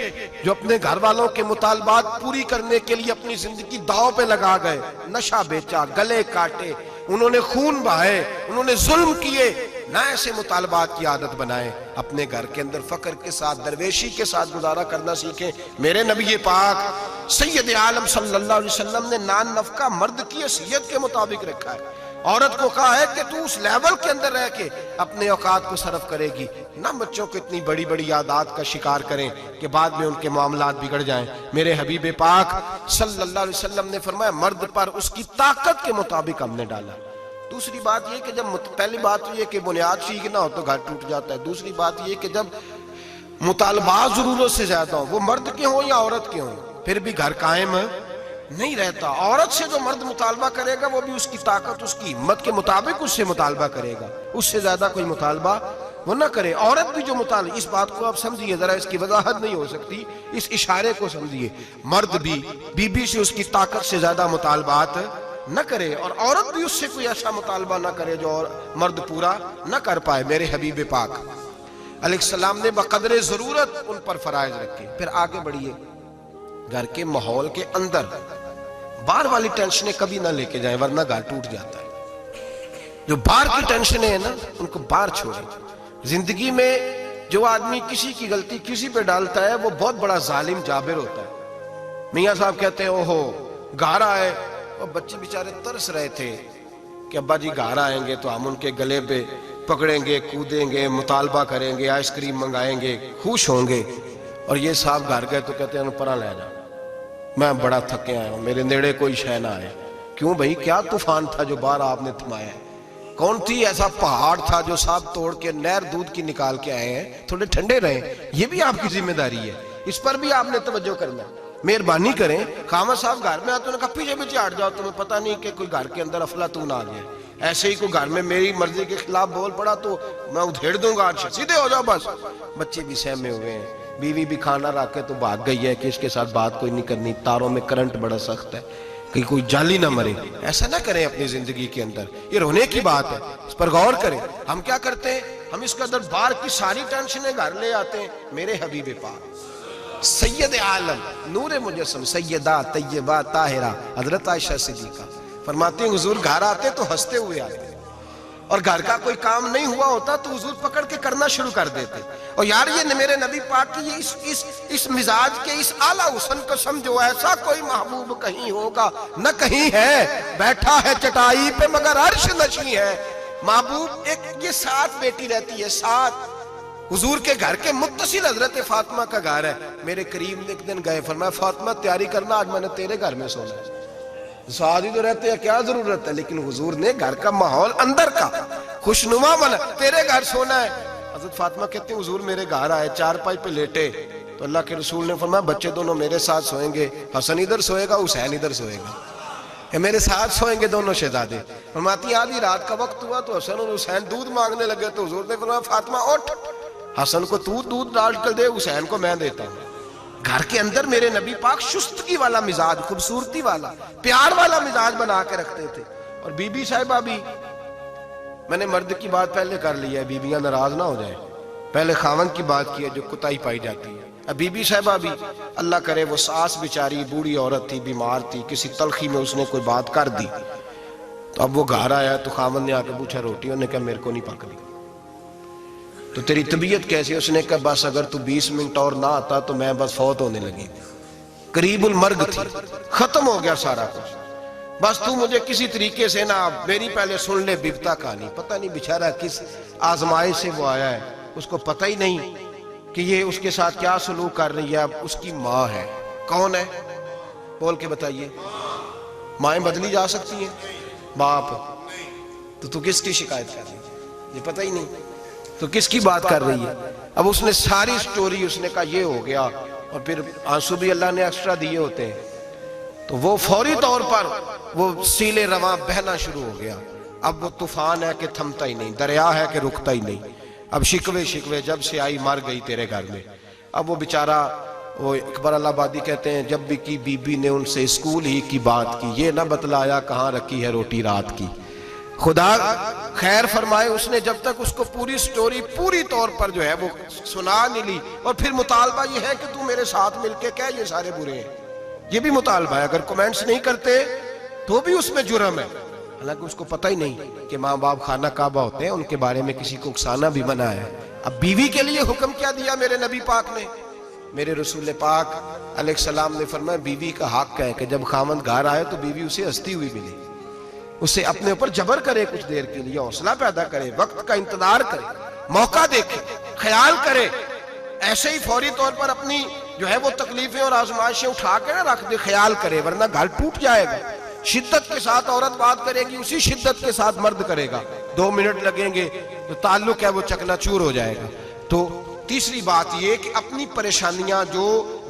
جو اپنے گھر والوں کے مطالبات پوری کرنے کے لیے اپنی زندگی داؤ پہ لگا گئے، نشہ بیچا، گلے کاٹے، انہوں نے خون بہائے، انہوں نے ظلم کیے۔ نہ ایسے مطالبات کی عادت بنائیں، اپنے گھر کے اندر فقر کے ساتھ، درویشی کے ساتھ گزارا کرنا سیکھیں۔ میرے نبی پاک سید عالم صلی اللہ علیہ وسلم نے نان نفقہ مرد کی حیثیت کے مطابق رکھا ہے۔ عورت کو کہا ہے کہ تو اس لیول کے اندر رہ کے اپنے اوقات کو صرف کرے گی، نہ بچوں کو اتنی بڑی بڑی عادات کا شکار کریں کہ بعد میں ان کے معاملات بگڑ جائیں۔ میرے حبیب پاک صلی اللہ علیہ وسلم نے فرمایا مرد پر اس کی طاقت کے مطابق ہم نے ڈالا۔ دوسری بات یہ کہ جب پہلی بات یہ کہ بنیاد سیکھنا ہو تو گھر ٹوٹ جاتا ہے، دوسری بات یہ کہ جب مطالبات ضرورت سے زیادہ ہوں، وہ مرد کے ہوں یا عورت کے ہوں، پھر بھی گھر قائم نہیں رہتا۔ عورت سے جو مرد مطالبہ کرے گا وہ بھی اس کی طاقت، اس کی ہمت کے مطابق اس سے مطالبہ کرے گا، اس سے زیادہ کوئی مطالبہ وہ نہ کرے۔ عورت بھی جو مطالبہ، اس بات کو آپ سمجھیے ذرا، اس کی وضاحت نہیں ہو سکتی، اس اشارے کو سمجھیے۔ مرد بھی بیوی سے اس کی طاقت سے زیادہ مطالبات نہ کرے، اور عورت بھی اس سے کوئی ایسا مطالبہ نہ کرے جو مرد پورا نہ کر پائے۔ میرے حبیب پاک علیہ السلام نے بقدر ضرورت ان پر فرائض رکھے۔ پھر آگے بڑھیے، گھر کے ماحول کے اندر باہر والی ٹینشنیں کبھی نہ لے کے جائیں ورنہ گھر ٹوٹ جاتا ہے۔ جو باہر کی ٹینشنیں ہیں نا ان کو باہر چھوڑیں۔ زندگی میں جو آدمی کسی کی غلطی کسی پہ ڈالتا ہے وہ بہت بڑا ظالم جابر ہوتا ہے۔ میاں صاحب کہتے ہیں اوہو گھر آئے، اور بچے بیچارے ترس رہے تھے کہ ابا جی گھر آئیں گے تو ہم ان کے گلے پہ پکڑیں گے، کودیں گے، مطالبہ کریں گے، آئس کریم منگائیں گے، خوش ہوں گے۔ اور یہ صاحب گھر گئے تو کہتے ہیں پرا لے جا، میں بڑا تھکے آیا ہوں، میرے نیڑے کوئی شے نہ آئے۔ کیوں بھائی، کیا طوفان تھا جو باہر آپ نے تھمایا ہے؟ کون تھی ایسا پہاڑ تھا جو صاحب توڑ کے نہر دودھ کی نکال کے آئے ہیں؟ تھوڑے ٹھنڈے رہیں، یہ بھی آپ کی ذمہ داری ہے، اس پر بھی آپ نے توجہ کرنا ہے۔ مہربانی کریں، خامہ صاحب گھر میں آتے انہوں نے کہا پیچھے پیچھے ہٹ جاؤ، تمہیں پتہ نہیں کہ کوئی گھر کے اندر افلاطون آ جائے۔ ایسے ہی کوئی گھر میں میری مرضی کے خلاف بول پڑا تو میں ادھیڑ دوں گا، سیدھے ہو جاؤ بس۔ بچے بھی سہمے ہوئے ہیں، بیوی بھی کھانا رکھ کے تو بھاگ گئی ہے کہ اس کے ساتھ بات کوئی نہیں کرنی، تاروں میں کرنٹ بڑا سخت ہے کہ کوئی جالی نہ مرے۔ ایسا نہ کریں اپنی زندگی کے اندر، یہ رونے کی بات ہے، اس پر غور کریں۔ ہم کیا کرتے ہیں، ہم اس کے اندر باہر کی ساری ٹینشنیں گھر لے آتے ہیں۔ میرے حبیب پاک سید عالم نور مجسم سیدہ طیبہ طاہرہ حضرت عائشہ صدیقہ فرماتے ہیں حضور گھر آتے تو ہنستے ہوئے آتے، اور گھر کا کوئی کام نہیں ہوا ہوتا تو حضور پکڑ کے کرنا شروع کر دیتے۔ اور یار یہ میرے نبی پاک کی اس مزاج کے اس اعلیٰ حسن کو سمجھو، ایسا کوئی محبوب کہیں ہوگا نہ کہیں ہے، بیٹھا ہے چٹائی پہ مگر عرش نشیں ہے۔ محبوب ایک یہ ساتھ بیٹی رہتی ہے، ساتھ حضور کے گھر کے متصل حضرت فاطمہ کا گھر ہے۔ میرے کریم نے ایک دن گئے، فرمایا فاطمہ تیاری کرنا، آج میں نے تیرے گھر میں سونا ہے۔ ساتھ ہی تو رہتے ہیں، کیا ضرورت ہے، لیکن حضور نے گھر کا ماحول اندر کا خوشنما بنا، تیرے گھر سونا ہے۔ حضرت فاطمہ کہتے ہیں حضور میرے گھر آئے، چارپائی پہ لیٹے تو اللہ کے رسول نے فرمایا بچے دونوں میرے ساتھ سوئیں گے، حسن ادھر سوئے گا، حسین ادھر سوئے گا، میرے ساتھ سوئیں گے دونوں شہزادے۔ فرماتی آدھی رات کا وقت ہوا تو حسن اور حسین دودھ مانگنے لگے تو حضور نے فرمایا فاطمہ اٹھ، حسن کو تو دودھ ڈال کر دے، حسین کو میں دیتا ہوں۔ گھر کے اندر میرے نبی پاک شستگی والا مزاج، خوبصورتی والا، پیار والا مزاج بنا کے رکھتے تھے۔ اور بی بی صاحبہ بھی، میں نے مرد کی بات پہلے کر لی ہے، بیویاں ناراض نہ ہو جائیں، پہلے خاوند کی بات کی ہے جو کوتاہی پائی جاتی ہے۔ اب بی بی صاحبہ بھی اللہ کرے وہ ساس بیچاری بوڑھی عورت تھی، بیمار تھی، کسی تلخی میں اس نے کوئی بات کر دی تو اب وہ گھر آیا تو خاوند نے آ کے پوچھا روٹی، انہوں نے کہا میرے کو نہیں پک رہی، تو تیری طبیعت کیسی؟ اس نے کہا بس اگر تو 20 منٹ اور نہ آتا تو میں بس فوت ہونے لگی، قریب المرگ تھی، ختم ہو گیا سارا کچھ، بس تو مجھے کسی طریقے سے نہ، میری پہلے سن لے بیوتا کہانی۔ پتہ نہیں بیچارہ کس آزمائش سے وہ آیا ہے، اس کو پتہ ہی نہیں کہ یہ اس کے ساتھ کیا سلوک کر رہی ہے۔ اب اس کی ماں ہے، کون ہے بول کے بتائیے؟ مائیں بدلی جا سکتی ہیں، باپ تو کس کی شکایت کر رہی ہے؟ یہ پتہ ہی نہیں تو کس کی بات کر رہی ہے۔ اب اس نے ساری سٹوری، اس نے کہا یہ ہو گیا، اور پھر آنسو بھی اللہ نے ایکسٹرا دیے ہوتے ہیں تو وہ فوری طور پر وہ سیلے رواں بہنا شروع ہو گیا۔ اب وہ طوفان ہے کہ تھمتا ہی نہیں، دریا ہے کہ رکتا ہی نہیں۔ اب شکوے جب سے آئی مر گئی تیرے گھر میں۔ اب وہ بیچارہ وہ اکبر اللہ آبادی کہتے ہیں جب بھی کی بی بی نے ان سے اسکول ہی کی بات کی، یہ نہ بتلایا کہاں رکھی ہے روٹی رات کی۔ خدا خیر فرمائے، اس نے جب تک اس کو پوری سٹوری پوری طور پر جو ہے وہ سنا نہیں لی، اور پھر مطالبہ یہ ہے کہ تو میرے ساتھ مل کے کہہ یہ سارے برے ہیں، یہ بھی مطالبہ ہے۔ اگر کومنٹس نہیں کرتے تو بھی اس میں جرم ہے، حالانکہ اس کو پتہ ہی نہیں کہ ماں باپ خانہ کعبہ ہوتے ہیں، ان کے بارے میں کسی کو اکسانا بھی منع ہے۔ اب بیوی کے لیے حکم کیا دیا میرے نبی پاک نے؟ میرے رسول پاک علیہ السلام نے فرمایا بیوی کا حق ہے کہ جب خامند گھر آئے تو بیوی اسے ہنستی ہوئی ملے، اسے اپنے اوپر جبر کرے، کچھ دیر کے لیے حوصلہ پیدا کرے، وقت کا انتظار کرے، موقع دیکھے، خیال کرے، ایسے ہی فوری طور پر اپنی جو ہے وہ تکلیفیں اور آزمائشیں اٹھا کے نہ رکھ دے، خیال کرے، ورنہ گھر ٹوٹ جائے گا۔ شدت کے ساتھ عورت بات کرے گی، اسی شدت کے ساتھ مرد کرے گا، 2 منٹ لگیں گے تو تعلق ہے وہ چکنا چور ہو جائے گا۔ تو تیسری بات یہ کہ اپنی پریشانیاں جو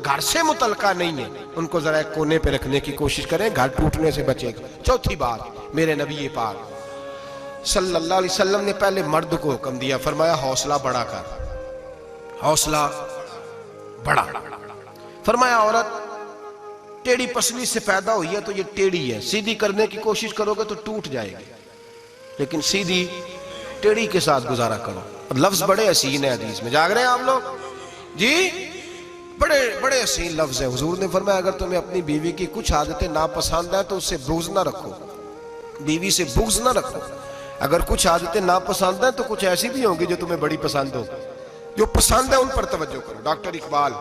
گھر سے متعلقہ نہیں ہیں ان کو ذرا ایک کونے پہ رکھنے کی کوشش کریں، گھر ٹوٹنے سے بچے گا۔ چوتھی بات، میرے نبی پاک صلی اللہ علیہ وسلم نے پہلے مرد کو حکم دیا، فرمایا حوصلہ بڑا کر، حوصلہ بڑا۔ فرمایا عورت ٹیڑھی پسلی سے پیدا ہوئی ہے تو یہ ٹیڑھی ہے، سیدھی کرنے کی کوشش کرو گے تو ٹوٹ جائے گی، لیکن سیدھی ٹیڑھی کے ساتھ گزارا کرو۔ لفظ بڑے حسین ہیں، حدیث میں جاگ رہے ہیں آپ لوگ جی، بڑے بڑے حسین لفظ ہیں۔ حضور نے فرمایا اگر تمہیں اپنی بیوی کی کچھ عادتیں ناپسند ہیں تو اس سے بغض نہ رکھو، بیوی سے بغض نہ رکھو۔ اگر کچھ عادتیں ناپسند ہیں تو کچھ ایسی بھی ہوں گی جو تمہیں بڑی پسند ہو، جو پسند ہے ان پر توجہ کرو۔ ڈاکٹر اقبال،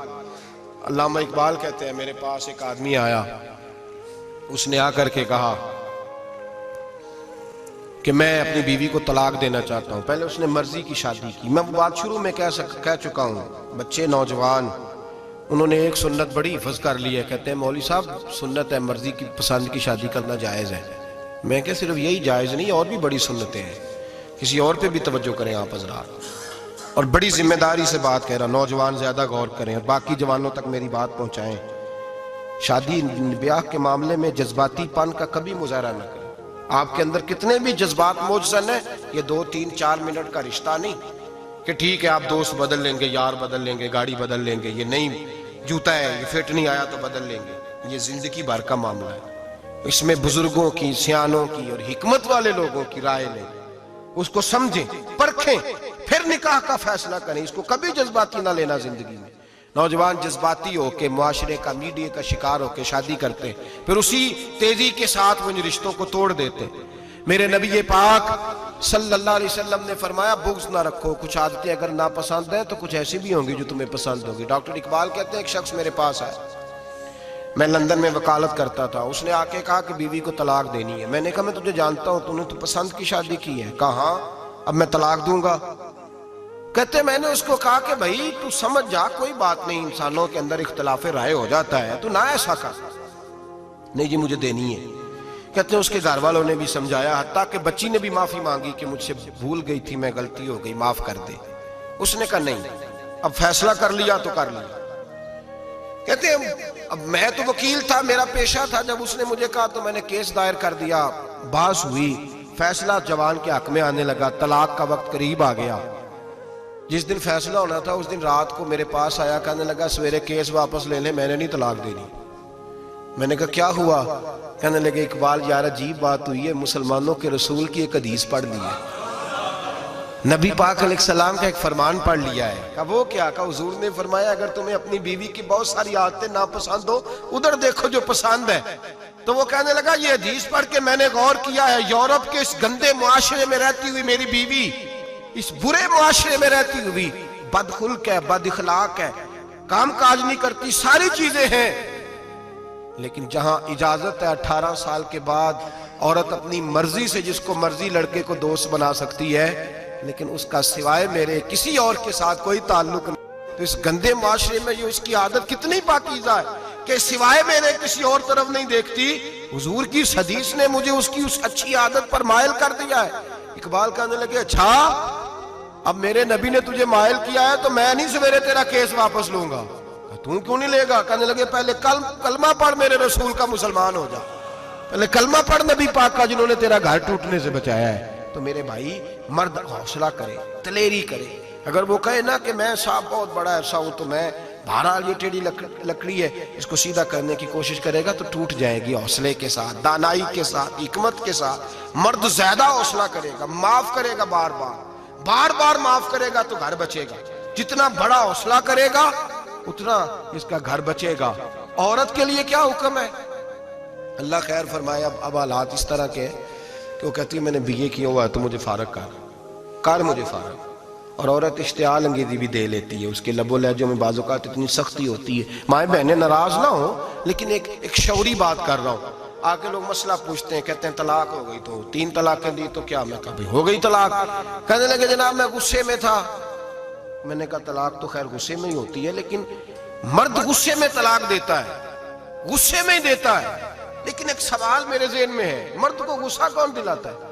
علامہ اقبال کہتے ہیں میرے پاس ایک آدمی آیا، اس نے آ کر کے کہا کہ میں اپنی بیوی کو طلاق دینا چاہتا ہوں۔ پہلے اس نے مرضی کی شادی کی، میں بات شروع میں کہہ چکا ہوں، بچے نوجوان انہوں نے ایک سنت بڑی حفظ کر لی ہے، کہتے ہیں مولوی صاحب سنت ہے مرضی کی پسند کی شادی کرنا جائز ہے۔ میں کہ صرف یہی جائز نہیں، اور بھی بڑی سنتیں ہیں، کسی اور پہ بھی توجہ کریں آپ حضرات، اور بڑی ذمہ داری سے بات کہہ رہا، نوجوان زیادہ غور کریں اور باقی جوانوں تک میری بات پہنچائیں۔ شادی بیاہ کے معاملے میں جذباتی پن کا کبھی مظاہرہ نہ کریں۔ آپ کے اندر کتنے بھی جذبات موجزن ہیں، یہ 2 3 4 منٹ کا رشتہ نہیں کہ ٹھیک ہے آپ دوست بدل لیں گے، یار بدل لیں گے، گاڑی بدل لیں گے، یہ نہیں جوتا ہے یہ فٹ نہیں آیا تو بدل لیں گے، یہ زندگی بھر کا معاملہ ہے۔ اس میں بزرگوں کی، سیانوں کی اور حکمت والے لوگوں کی رائے لیں، اس کو سمجھیں، پرکھیں، پھر نکاح کا فیصلہ کریں۔ اس کو کبھی جذباتی نہ لینا زندگی میں۔ نوجوان جذباتی ہو کے معاشرے کا، میڈیا کا شکار ہو کے شادی کرتے، پھر اسی تیزی کے ساتھ وہ ان رشتوں کو توڑ دیتے۔ میرے نبی پاک صلی اللہ علیہ وسلم نے فرمایا بغض نہ رکھو، کچھ عادتیں اگر ناپسند ہیں تو کچھ ایسی بھی ہوں گی جو تمہیں پسند ہوگی۔ ڈاکٹر اقبال کہتے ہیں ایک شخص میرے پاس آیا، میں لندن میں وکالت کرتا تھا، اس نے آ کے کہا کہ بیوی کو طلاق دینی ہے۔ میں نے کہا میں تجھے جانتا ہوں، تو نے تو پسند کی شادی کی ہے۔ کہا ہاں، اب میں طلاق دوں گا؟ کہتے میں نے اس کو کہا کہ بھائی تو سمجھ جا، کوئی بات نہیں، انسانوں کے اندر اختلاف رائے ہو جاتا ہے، تو نہ ایسا کر۔ نہیں جی مجھے دینی ہے۔ کہتے ہیں اس کے گھر والوں نے بھی سمجھایا، حتیٰ کہ بچی نے بھی معافی مانگی کہ مجھ سے بھول گئی تھی، میں غلطی ہو گئی، معاف کر دے۔ اس نے کہا نہیں، اب فیصلہ کر لیا تو کر لیا۔ کہتے ہیں اب میں تو وکیل تھا، میرا پیشہ تھا، جب اس نے مجھے کہا تو میں نے کیس دائر کر دیا، بحث ہوئی، فیصلہ جوان کے حق میں آنے لگا، طلاق کا وقت قریب آ گیا۔ جس دن فیصلہ ہونا تھا اس دن رات کو میرے پاس آیا، کہنے لگا سویرے کیس واپس لے لیں، میں نے نہیں طلاق دینی۔ میں نے کہا کیا ہوا؟ کہنے لگے اقبال یار عجیب بات ہوئی ہے، مسلمانوں کے رسول کی ایک حدیث پڑھ لی ہے، نبی پاک علیہ السلام کا ایک فرمان پڑھ لیا ہے۔ کہا وہ کیا؟ کہا حضور نے فرمایا اگر تمہیں اپنی بیوی کی بہت ساری عادتیں ناپسند ہو، ادھر دیکھو جو پسند ہے۔ تو وہ کہنے لگا یہ حدیث پڑھ کے میں نے غور کیا ہے، یورپ کے اس گندے معاشرے میں رہتی ہوئی میری بیوی، اس برے معاشرے میں رہتی ہوئی بد خلق ہے، بد اخلاق ہے، کام کاج نہیں کرتی، ساری چیزیں ہیں، لیکن جہاں اجازت ہے 18 سال کے بعد عورت اپنی مرضی سے جس کو مرضی لڑکے کو دوست بنا سکتی ہے، لیکن اس کا سوائے میرے کسی اور کے ساتھ کوئی تعلق نہیں۔ تو اس گندے معاشرے میں یہ اس کی عادت کتنی پاکیزہ ہے کہ سوائے میرے کسی اور طرف نہیں دیکھتی۔ حضور کی اس حدیث نے مجھے اس کی اس اچھی عادت پر مائل کر دیا ہے۔ اقبال کہنے لگے اچھا اب میرے نبی نے تجھے مائل کیا ہے تو میں نہیں سویرے تیرا کیس واپس لوں گا۔ تو کیوں نہیں لے گا؟ کہنے لگے پہلے کلمہ پڑھ میرے رسول کا، مسلمان ہو جا، پہلے کلمہ پڑھ نبی پاک کا جنہوں نے تیرا گھر ٹوٹنے سے بچایا ہے۔ تو میرے بھائی مرد حوصلہ کرے، دلیری کرے۔ اگر وہ کہے نا کہ میں صاحب بہت بڑا ایسا ہوں تو میں بہرحال یہ ٹیڑھی لکڑی ہے، اس کو سیدھا کرنے کی کوشش کرے گا تو ٹوٹ جائے گی۔ حوصلے کے ساتھ، دانائی کے ساتھ، حکمت کے ساتھ مرد زیادہ حوصلہ کرے گا، معاف کرے گا، بار بار معاف کرے گا تو گھر بچے گا۔ جتنا بڑا حوصلہ کرے گا اتنا اس کا گھر بچے گا۔ عورت کے لیے کیا حکم ہے؟ اللہ خیر فرمائے۔ اب حالات اس طرح کے کہ وہ کہتی ہے میں نے BA کیا ہوا ہے تو مجھے فارغ کر مجھے فارغ۔ اور عورت اشتعال انگیزی بھی دے لیتی ہے، اس کے لب و لہجوں میں بعض اوقات اتنی سختی ہوتی ہے۔ مائیں بہنیں ناراض نہ ہوں، لیکن ایک شعوری بات کر رہا ہوں۔ آگے لوگ مسئلہ پوچھتے ہیں، کہتے ہیں طلاق ہو گئی تو 3 طلاقیں دی تو کیا؟ میں کہا بھئی ہو گئی طلاق۔ کہنے لگے جناب میں غصے میں تھا۔ میں نے کہا طلاق تو خیر غصے میں ہی ہوتی ہے، لیکن مرد غصے میں طلاق دیتا ہے، غصے میں ہی دیتا ہے۔ لیکن ایک سوال میرے ذہن میں ہے، مرد کو غصہ کون دلاتا ہے؟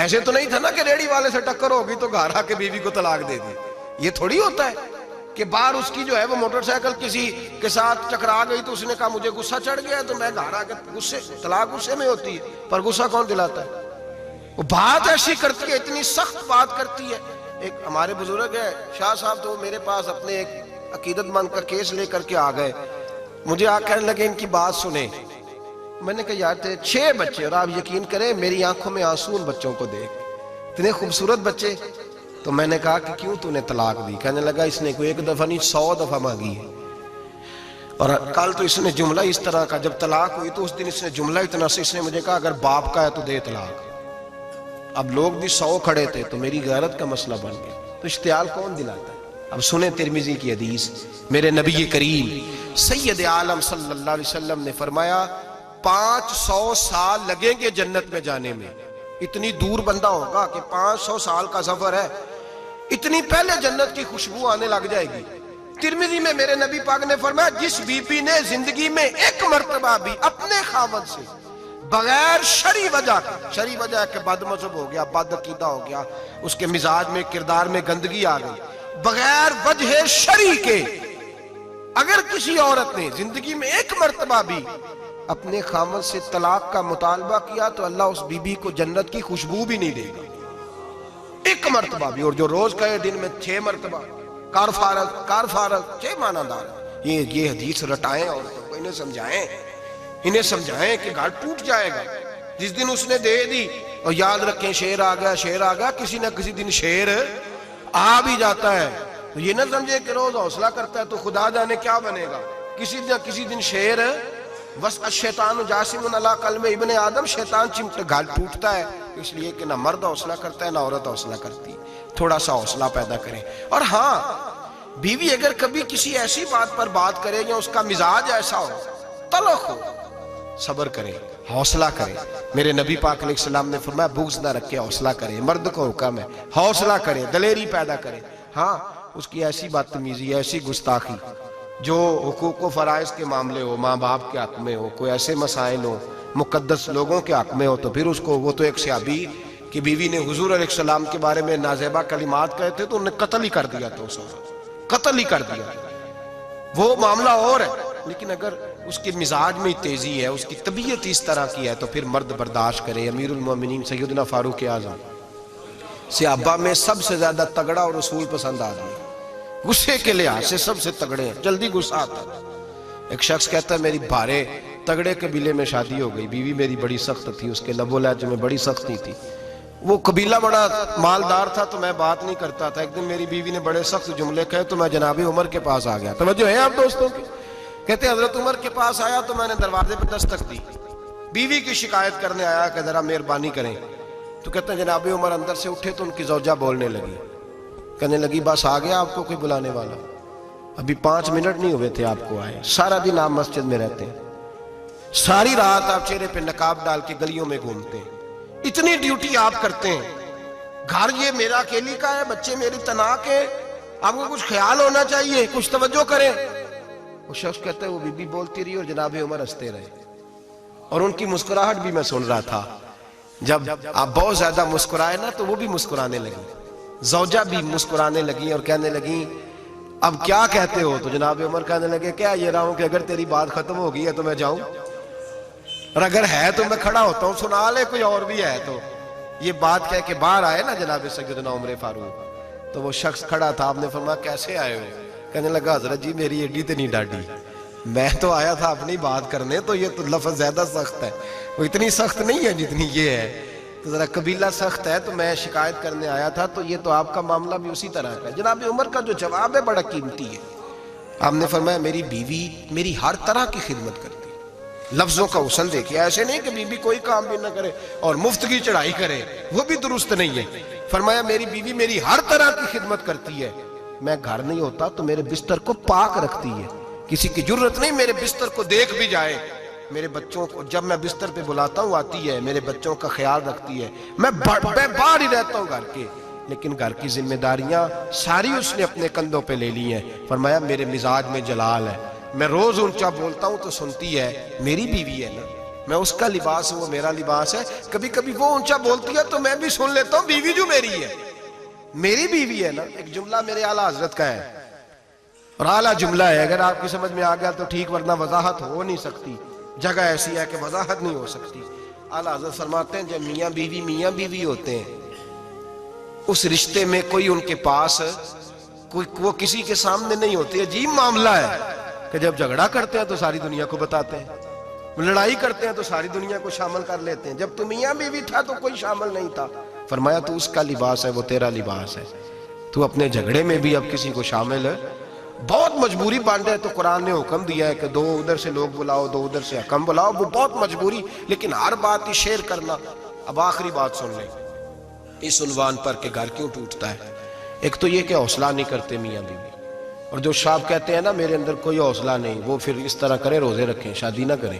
ایسے تو نہیں تھا نا کہ ریڑی والے سے ٹکر ہوگی تو گھر آ کے بیوی کو طلاق دے دی۔ یہ تھوڑی ہوتا ہے کہ باہر اس کی جو ہے وہ موٹر سائیکل کسی کے ساتھ ٹکرا گئی تو اس نے کہا مجھے غصہ چڑھ گیا تو میں گھر آ کے طلاق غصے میں ہوتی ہے، پر غصہ کون دلاتا ہے؟ وہ بات ایسی کرتی ہے، اتنی سخت بات کرتی ہے۔ ایک ہمارے بزرگ ہے شاہ صاحب، تو میرے پاس اپنے ایک عقیدت مند کا کیس لے کر کے آ گئے، مجھے آ کہنے لگے ان کی بات سنیں۔ میں نے کہا یار تیرے 6 بچے، اور آپ یقین کریں میری آنکھوں میں آنسو ان بچوں کو دیکھ، اتنے خوبصورت بچے۔ تو میں نے کہا کہ کیوں تو نے طلاق دی؟ کہنے لگا اس نے کوئی 1 دفعہ نہیں 100 دفعہ مانگی ہے۔ اور کل تو اس نے جملہ اس طرح کا، جب طلاق ہوئی تو اس دن اس نے جملہ اتنا سے، اس نے مجھے کہا اگر باپ کا ہے تو دے طلاق۔ اب لوگ بھی 100 کھڑے تھے تو میری غیرت کا مسئلہ بن گیا۔ تو اشتعال کون دلاتا ہے؟ اب سنیں ترمذی کی حدیث، میرے نبی کریم سید عالم صلی اللہ علیہ وسلم نے فرمایا 500 سال لگیں گے جنت میں جانے میں۔ اتنی دور بندہ ہوگا کہ 500 سال کا سفر ہے، اتنی پہلے جنت کی خوشبو آنے لگ جائے گی۔ ترمذی میں میرے نبی پاک نے فرمایا جس بی بی نے زندگی میں 1 مرتبہ بھی اپنے خاوند سے بغیر شرعی وجہ ہے کہ بد مذہب ہو گیا، بد عقیدہ ہو گیا، اس کے مزاج میں کردار میں گندگی آ گئی، بغیر وجہ شرعی کے اگر کسی عورت نے زندگی میں 1 مرتبہ بھی اپنے خاوند سے طلاق کا مطالبہ کیا تو اللہ اس بی بی کو جنت کی خوشبو بھی نہیں دے گا، 1 مرتبہ بھی۔ اور جو روز کہے دن میں 6 مرتبہ کار فارغ 6 معنی دار۔ یہ حدیث رٹائیں عورتوں کو، انہیں سمجھائیں کہ گھر ٹوٹ جائے گا جس دن اس نے دے دی۔ اور یاد رکھیں شیر آ گیا، کسی نہ کسی دن شیر آ بھی جاتا ہے۔ تو یہ نہ سمجھے کہ روز حوصلہ کرتا ہے تو خدا جانے کیا بنے گا، کسی نہ کسی دن شیر بس الشیطان جاسم علی قلب ابن آدم، شیطان گھر ٹوٹتا ہے، اس لیے کہ نہ مرد حوصلہ کرتا ہے نہ عورت حوصلہ کرتی۔ تھوڑا سا حوصلہ پیدا کریں۔ اور ہاں بیوی اگر کبھی کسی ایسی بات پر بات کرے یا اس کا مزاج ایسا ہو، تلخ ہو، صبر کرے، حوصلہ کرے۔ میرے نبی پاک علیہ السلام نے فرمایا بغض نہ رکھے، حوصلہ کرے۔ مرد کو حکم ہے حوصلہ کرے، دلیری پیدا کرے۔ ہاں اس کی ایسی بدتمیزی، ایسی گستاخی جو حقوق و فرائض کے معاملے ہو، ماں باپ کے حق میں ہو، کوئی ایسے مسائل ہو مقدس لوگوں کے حق میں ہو، تو پھر اس کو، وہ تو ایک صحابی کی بیوی نے حضور علیہ السلام کے بارے میں نازیبا کلمات کہے تھے تو انہیں قتل ہی کر دیا تھا، قتل ہی کر دیا۔ وہ معاملہ اور ہے، لیکن اگر اس کے مزاج میں تیزی ہے، اس کی طبیعت اس طرح کی ہے تو پھر مرد برداشت کرے۔ امیر المومنین سیدنا فاروق اعظم صحابہ میں سب سے زیادہ تگڑا اور اصول پسند آدمی، غصے کے لحاظ سے سب سے تگڑے ہیں، جلدی غصہ آتا ہے۔ ایک شخص کہتا ہے میری بھارے تگڑے قبیلے میں شادی ہو گئی، بیوی میری بڑی سخت تھی، اس کے لب و لہجے میں بڑی سختی تھی، وہ قبیلہ بڑا مالدار تھا تو میں بات نہیں کرتا تھا۔ ایک دن میری بیوی نے بڑے سخت جملے کہے تو میں جناب عمر کے پاس آ گیا۔ توجہ ہے آپ دوستوں کی؟ کہتے ہیں حضرت عمر کے پاس آیا تو میں نے دروازے پہ دستک دی، بیوی کی شکایت کرنے آیا کہ ذرا مہربانی کریں۔ تو کہتے ہیں جناب عمر اندر سے اٹھے تو ان کی زوجہ بولنے لگی، کہنے لگی بس آ گیا آپ کو کوئی بلانے والا؟ ابھی 5 منٹ نہیں ہوئے تھے آپ کو آئے، سارا دن آپ مسجد میں رہتے ہیں، ساری رات آپ چہرے پہ نقاب ڈال کے گلیوں میں گھومتے ہیں، اتنی ڈیوٹی آپ کرتے ہیں، گھر یہ میرا اکیلی کا ہے، بچے میری تناک ہے، آپ کو کچھ خیال ہونا چاہیے، کچھ توجہ کریں۔ وہ شخص کہتا ہے وہ بی بی بولتی رہی اور جناب عمر ہنستے رہے، اور ان کی مسکراہٹ بھی میں سن رہا تھا۔ جب آپ بہت زیادہ مسکرائے نا تو وہ بھی مسکرانے لگی، زوجہ بھی مسکرانے لگی اور کہنے لگی اب کیا کہتے ہو؟ تو جناب عمر کہنے لگے کیا یہ رہا ہوں کہ اگر تیری بات ختم ہو گئی ہے تو میں جاؤں، اور اگر ہے تو میں کھڑا ہوتا ہوں، سنا لے کوئی اور بھی ہے تو۔ یہ بات کہہ کے باہر آئے نا جناب سیدنا عمر فاروق، تو وہ شخص کھڑا تھا، آپ نے فرمایا کیسے آئے ہو؟ کہنے لگا حضرت جی میری ایڈی تے نہیں ڈاڈی، میں تو آیا تھا اپنی بات کرنے، تو یہ تو لفظ زیادہ سخت ہے، وہ اتنی سخت نہیں ہے جتنی یہ ہے، تو ذرا قبیلہ سخت ہے، تو میں شکایت کرنے آیا تھا، تو یہ تو آپ کا معاملہ بھی اسی طرح کا ہے۔ جناب عمر کا جو جواب ہے بڑا قیمتی ہے۔ آپ نے فرمایا میری بیوی میری ہر طرح کی خدمت کرتی ہے۔ لفظوں کا اصل دیکھیں، ایسے نہیں کہ بیوی کوئی کام بھی نہ کرے اور مفت کی چڑھائی کرے، وہ بھی درست نہیں ہے۔ فرمایا میری بیوی میری ہر طرح کی خدمت کرتی ہے، میں گھر نہیں ہوتا تو میرے بستر کو پاک رکھتی ہے، کسی کی جرت نہیں میرے بستر کو دیکھ بھی جائے، میرے بچوں کو جب میں بستر پہ بلاتا ہوں آتی ہے، میرے بچوں کا خیال رکھتی ہے، میں باہر ہی رہتا ہوں گھر کے، لیکن گھر کی ذمہ داریاں ساری اس نے اپنے کندھوں پہ لے لی ہیں۔ فرمایا میرے مزاج میں جلال ہے، میں روز اونچا بولتا ہوں تو سنتی ہے، میری بیوی ہے نا، میں اس کا لباس ہوں وہ میرا لباس ہے، کبھی کبھی وہ اونچا بولتی ہے تو میں بھی سن لیتا ہوں، بیوی جو میری ہے میری بیوی ہے نا۔ ایک جملہ میرے اعلیٰ حضرت کا ہے اور اعلیٰ جملہ ہے، اگر آپ کی سمجھ میں آ گیا تو ٹھیک، ورنہ وضاحت ہو نہیں سکتی، جگہ ایسی ہے کہ وضاحت نہیں ہو سکتی۔ اعلیٰ حضرت فرماتے ہیں جب میاں بیوی ہوتے ہیں، اس رشتے میں کوئی ان کے پاس وہ کسی کے سامنے نہیں ہوتے، عجیب معاملہ ہے کہ جب جھگڑا کرتے ہیں تو ساری دنیا کو بتاتے ہیں، لڑائی کرتے ہیں تو ساری دنیا کو شامل کر لیتے ہیں، جب تو میاں بیوی تھا تو کوئی شامل نہیں تھا۔ فرمایا تو اس کا لباس ہے وہ تیرا لباس ہے، تو اپنے جھگڑے میں بھی اب کسی کو شامل ہے، بہت مجبوری بانٹے ہے تو قرآن نے حکم دیا ہے کہ دو ادھر سے لوگ بلاؤ دو ادھر سے حکم بلاؤ، وہ بہت مجبوری، لیکن ہر بات ہی شیئر کرنا۔ اب آخری بات سن لیں اس عنوان پر کہ گھر کیوں ٹوٹتا ہے۔ ایک تو یہ کہ حوصلہ نہیں کرتے میاں بیوی، اور جو شاب کہتے ہیں نا میرے اندر کوئی حوصلہ نہیں، وہ پھر اس طرح کریں روزے رکھیں شادی نہ کریں،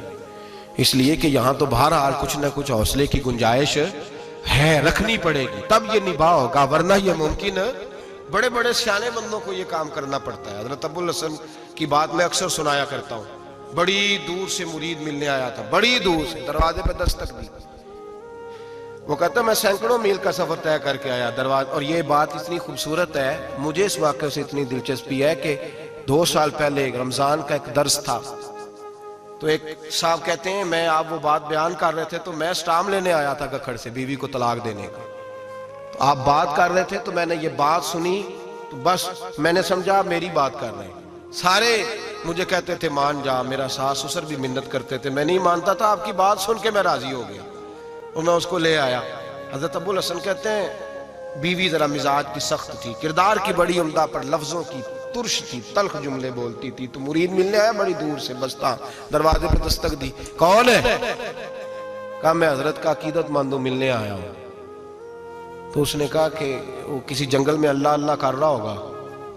اس لیے کہ یہاں تو بہرحال کچھ نہ کچھ حوصلے کی گنجائش ہے، رکھنی پڑے گی تب یہ نباہ ہوگا، ورنہ یہ ممکن بڑے بڑے سیانے بندوں کو یہ کام کرنا پڑتا ہے۔ حضرت ابو الحسن کی بات میں اکثر سنایا کرتا ہوں، بڑی دور سے مرید ملنے آیا تھا، بڑی دور سے، دروازے پہ دستک دی، وہ کہتا ہے میں سینکڑوں میل کا سفر طے کر کے آیا دروازے، اور یہ بات اتنی خوبصورت ہے، مجھے اس واقعے سے اتنی دلچسپی ہے کہ 2 سال پہلے رمضان کا ایک درس تھا، تو ایک صاحب کہتے ہیں میں آپ وہ بات بیان کر رہے تھے تو میں سٹام لینے آیا تھا گکھڑ سے بیوی کو طلاق دینے کا، تو آپ بات کر رہے تھے تو میں نے یہ بات سنی تو بس میں نے سمجھا میری بات کر رہے ہیں، سارے مجھے کہتے تھے مان جا، میرا ساس سسر بھی منت کرتے تھے، میں نہیں مانتا تھا، آپ کی بات سن کے میں راضی ہو گیا اور میں اس کو لے آیا۔ حضرت ابو الحسن کہتے ہیں بیوی ذرا مزاج کی سخت تھی، کردار کی بڑی عمدہ، پر لفظوں کی ترش تھی، تلخ جملے بولتی تھی، تو مرید ملنے آیا بڑی دور سے، بستہ دروازے پہ دستک دی، کون ہے؟ کہا میں حضرت کا عقیدت مندوں ملنے آیا ہوں۔ تو اس نے کہا کہ وہ کسی جنگل میں اللہ اللہ کر رہا ہوگا،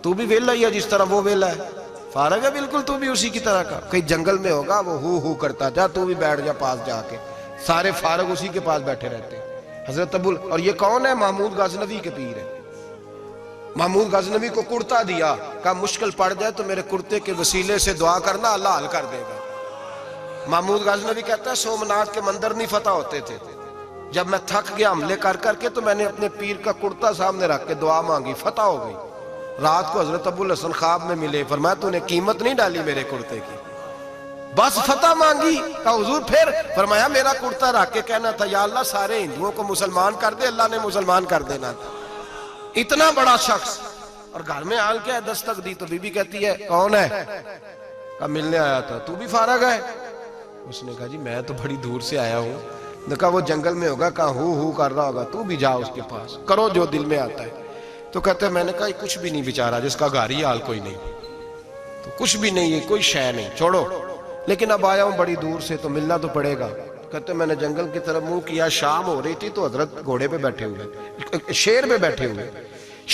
تو بھی ویلا ہی ہے جس طرح وہ ویلا ہے، فارغ ہے بالکل تو بھی اسی کی طرح کا، کہیں جنگل میں ہوگا وہ ہو کرتا، جا تو بھی بیٹھ جا پاس جا کے، سارے فارغ اسی کے پاس بیٹھے رہتے ہیں۔ حضرت اور یہ کون ہے؟ محمود غزنوی کے پیر ہے۔ محمود غزنوی کو کرتا دیا، کہا مشکل پڑ جائے تو میرے کرتے کے وسیلے سے دعا کرنا، اللہ حل کر دے گا۔ محمود غزنوی کہتا ہے سومناتھ کے مندر نہیں فتح ہوتے تھے، جب میں تھک گیا حملے کر کر کے تو میں نے اپنے پیر کا کرتا سامنے رکھ کے دعا مانگی، فتح ہو گئی۔ رات کو حضرت ابو الحسن خواب میں ملے، فرمایا تو نے قیمت نہیں ڈالی میرے کرتے کی، بس فتح مانگی۔ کہا حضور پھر؟ فرمایا میرا کرتا رکھ کے کہنا تھا یا اللہ سارے ہندوؤں کو مسلمان کر دے، اللہ نے مسلمان کر دینا تھا۔ اتنا بڑا شخص، اور گھر میں حال کیا ہے؟ دستک دی تو بی بی کہتی ہے کون ہے؟ کہا ملنے آیا تھا، تو بھی فارغ ہے؟ اس نے کہا جی میں تو بڑی دور سے آیا ہوں۔ نے کہا وہ جنگل میں ہوگا، کہا ہو کر رہا ہوگا، تو بھی جا اس کے پاس، کرو جو دل میں آتا ہے۔ تو کہتے ہیں میں نے کہا کچھ بھی نہیں بیچارہ، جس کا گھر ہی حال کوئی نہیں، تو کچھ بھی نہیں ہے، کوئی شے نہیں، چھوڑو، لیکن اب آیا ہوں بڑی دور سے تو ملنا تو پڑے گا۔ کہتے ہیں میں نے جنگل کی طرف منہ کیا، شام ہو رہی تھی تو حضرت گھوڑے پہ بیٹھے ہوئے، شیر پہ بیٹھے ہوئے،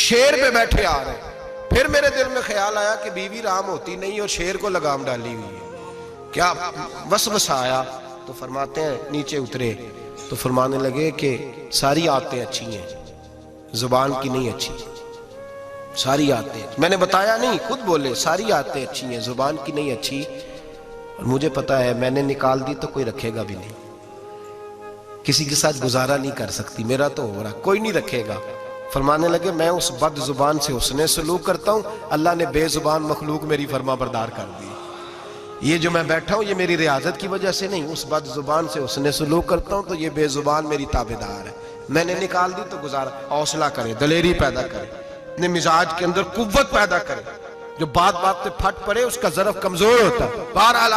شیر پہ بیٹھے آ رہے۔ پھر میرے دل میں خیال آیا کہ بیوی رام ہوتی نہیں اور شیر کو لگام ڈالی ہوئی ہے، کیا وسوسہ آیا؟ تو فرماتے ہیں نیچے اترے تو فرمانے لگے کہ ساری عادتیں اچھی ہیں، زبان کی نہیں اچھی، ساری عادتیں، میں نے بتایا نہیں، خود بولے ساری عادتیں اچھی ہیں، زبان کی نہیں اچھی، اور مجھے پتا ہے میں نے نکال دی تو کوئی رکھے گا بھی نہیں، کسی کے ساتھ گزارا نہیں کر سکتی، میرا تو ہو رہا کوئی نہیں رکھے گا۔ فرمانے لگے میں اس بد زبان سے حسن سلوک کرتا ہوں، اللہ نے بے زبان مخلوق میری فرما بردار کر دی، یہ جو میں بیٹھا ہوں یہ میری ریاضت کی وجہ سے نہیں، اس بد زبان سے حسن سلوک کرتا ہوں تو یہ بے زبان میری تابعدار ہے، میں نے نکال دی تو گزارا۔ حوصلہ کرے، دلیری پیدا کرے، اپنے مزاج کے اندر قوت پیدا کرے، جو بات بات پہ پھٹ پڑے اس کا ظرف کمزور ہوتا ہے۔ بہرحال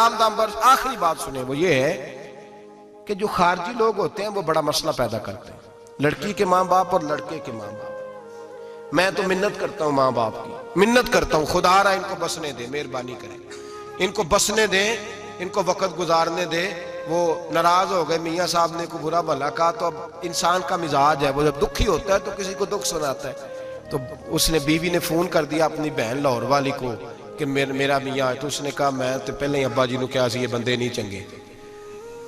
آخری بات سنیں، وہ یہ ہے کہ جو خارجی لوگ ہوتے ہیں وہ بڑا مسئلہ پیدا کرتے ہیں، لڑکی کے ماں باپ اور لڑکے کے ماں باپ۔ میں تو منت کرتا ہوں ماں باپ کی، منت کرتا ہوں خدا را ان کو بسنے دے، مہربانی کریں، ان کو بسنے دیں، ان کو وقت گزارنے دے۔ وہ ناراض ہو گئے، میاں صاحب نے کو برا بھلا کہا، تو اب انسان کا مزاج ہے، وہ جب دکھی ہوتا ہے تو کسی کو دکھ سناتا ہے۔ تو اس نے بیوی نے فون کر دیا اپنی بہن لاہور والی کو کہ میرا میاں ہے، تو اس نے کہا میں تو پہلے ہی ابا جی نو کیا سی یہ بندے نہیں چنگے،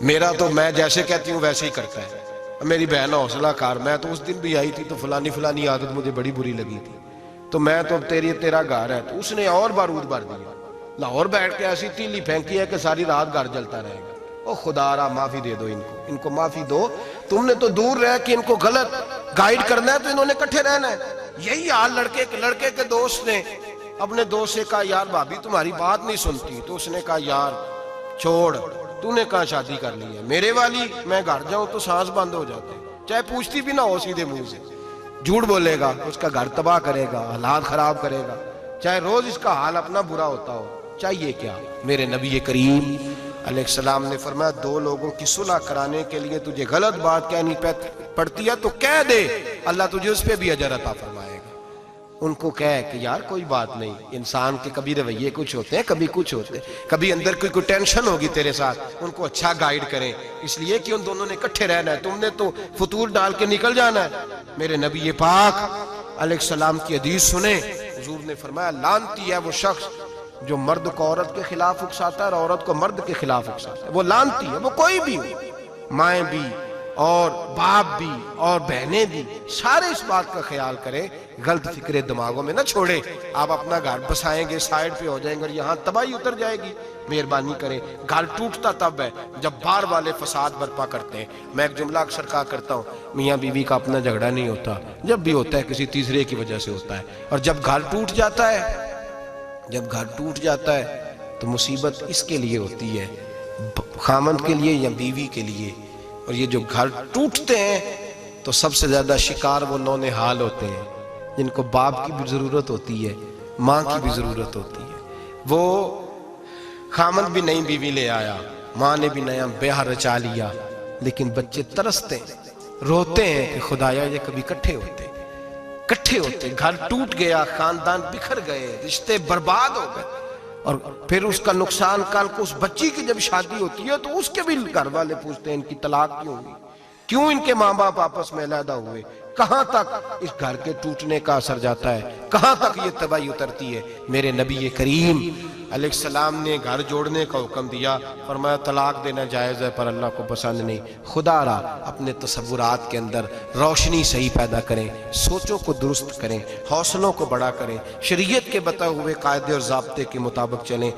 میرا تو میں جیسے کہتی ہوں ویسے ہی کرتا ہے۔ میری بہن حوصلہ کار، میں تو اس دن بھی آئی تھی تو فلانی عادت مجھے بڑی بری لگی تھی، تو میں تو تیرا گھر ہے۔ تو اس نے اور بارود بھر دیا، لاہور بیٹھ کے ایسی تیلی پھینکی ہے کہ ساری رات گھر جلتا رہے گا۔ او خدا را معافی دے دو ان کو معافی دو، تم نے تو دور رہ کے ان کو غلط گائیڈ کرنا ہے تو انہوں نے کٹھے رہنا ہے۔ یہی حال لڑکے کے دوست نے اپنے دوست سے کہا یار بھابی تمہاری بات نہیں سنتی، تو اس نے کہا یار چھوڑ، تو نے کہا شادی کر لی ہے میرے والی، میں گھر جاؤں تو سانس بند ہو جاتے، چاہے پوچھتی بھی نہ ہو سیدھے منہ سے، جھوٹ بولے گا، اس کا گھر تباہ کرے گا، حالات خراب کرے گا، چاہے روز اس کا حال اپنا برا ہوتا ہو۔ چاہیے کیا؟ میرے نبی کریم علیہ السلام نے فرمایا دو لوگوں کی صلح کرانے کے لیے تجھے غلط بات کہنی پڑتی ہے تو کہہ دے، اللہ تجھے اس پہ بھی اجر عطا فرمائے گا۔ ان کو کہے کہ یار کوئی بات نہیں، انسان کے کبھی رویے کچھ ہوتے ہیں، کبھی کچھ ہوتے ہیں، کبھی اندر کوئی ٹینشن ہوگی تیرے ساتھ، ان کو اچھا گائیڈ کریں، اس لیے کہ ان دونوں نے اکٹھے رہنا ہے، تم نے تو فطور ڈال کے نکل جانا ہے۔ میرے نبی پاک علیہ السلام کی حدیث سنیں، حضور نے فرمایا لعنتی ہے وہ شخص جو مرد کو عورت کے خلاف اکساتا ہے اور عورت کو مرد کے خلاف اکساتا ہے، وہ لعنتی ہے، وہ کوئی بھی ہو، مائیں بھی اور باپ بھی اور بہنیں بھی، سارے اس بات کا خیال کریں، غلط فکریں دماغوں میں نہ چھوڑے۔ آپ اپنا گھر بسائیں گے، سائیڈ پہ ہو جائیں گے اور یہاں تباہی اتر جائے گی۔ مہربانی کریں، گھر ٹوٹتا تب ہے جب باہر والے فساد برپا کرتے ہیں۔ میں ایک جملہ اکثر کہا کرتا ہوں، میاں بیوی کا اپنا جھگڑا نہیں ہوتا، جب بھی ہوتا ہے کسی تیسرے کی وجہ سے ہوتا ہے، اور جب گھر ٹوٹ جاتا ہے تو مصیبت اس کے لیے ہوتی ہے، خامند کے لیے یا بیوی کے لیے۔ اور یہ جو گھر ٹوٹتے ہیں تو سب سے زیادہ شکار وہ نونہال ہوتے ہیں جن کو باپ کی بھی ضرورت ہوتی ہے، ماں کی بھی ضرورت ہوتی ہے۔ وہ خامند بھی نئی بیوی لے آیا، ماں نے بھی نیا بیاہ رچا لیا، لیکن بچے ترستے ہیں، روتے ہیں کہ خدایا یہ کبھی کٹھے ہوتے، گھر ٹوٹ گیا، خاندان بکھر گئے، رشتے برباد ہو گئے، اور پھر اس کا نقصان کل کو اس بچی کی جب شادی ہوتی ہے تو اس کے بھی گھر والے پوچھتے ہیں ان کی طلاق کیوں ہوئی، کیوں ان کے ماں باپ آپس میں علیحدہ ہوئے، کہاں تک اس گھر کے ٹوٹنے کا اثر جاتا ہے، کہاں تک یہ تباہی اترتی ہے۔ میرے نبی کریم علیہ السلام نے گھر جوڑنے کا حکم دیا، فرمایا طلاق دینا جائز ہے پر اللہ کو پسند نہیں۔ خدا را اپنے تصورات کے اندر روشنی صحیح پیدا کریں، سوچوں کو درست کریں، حوصلوں کو بڑا کریں، شریعت کے بتائے ہوئے قاعدے اور ضابطے کے مطابق چلیں۔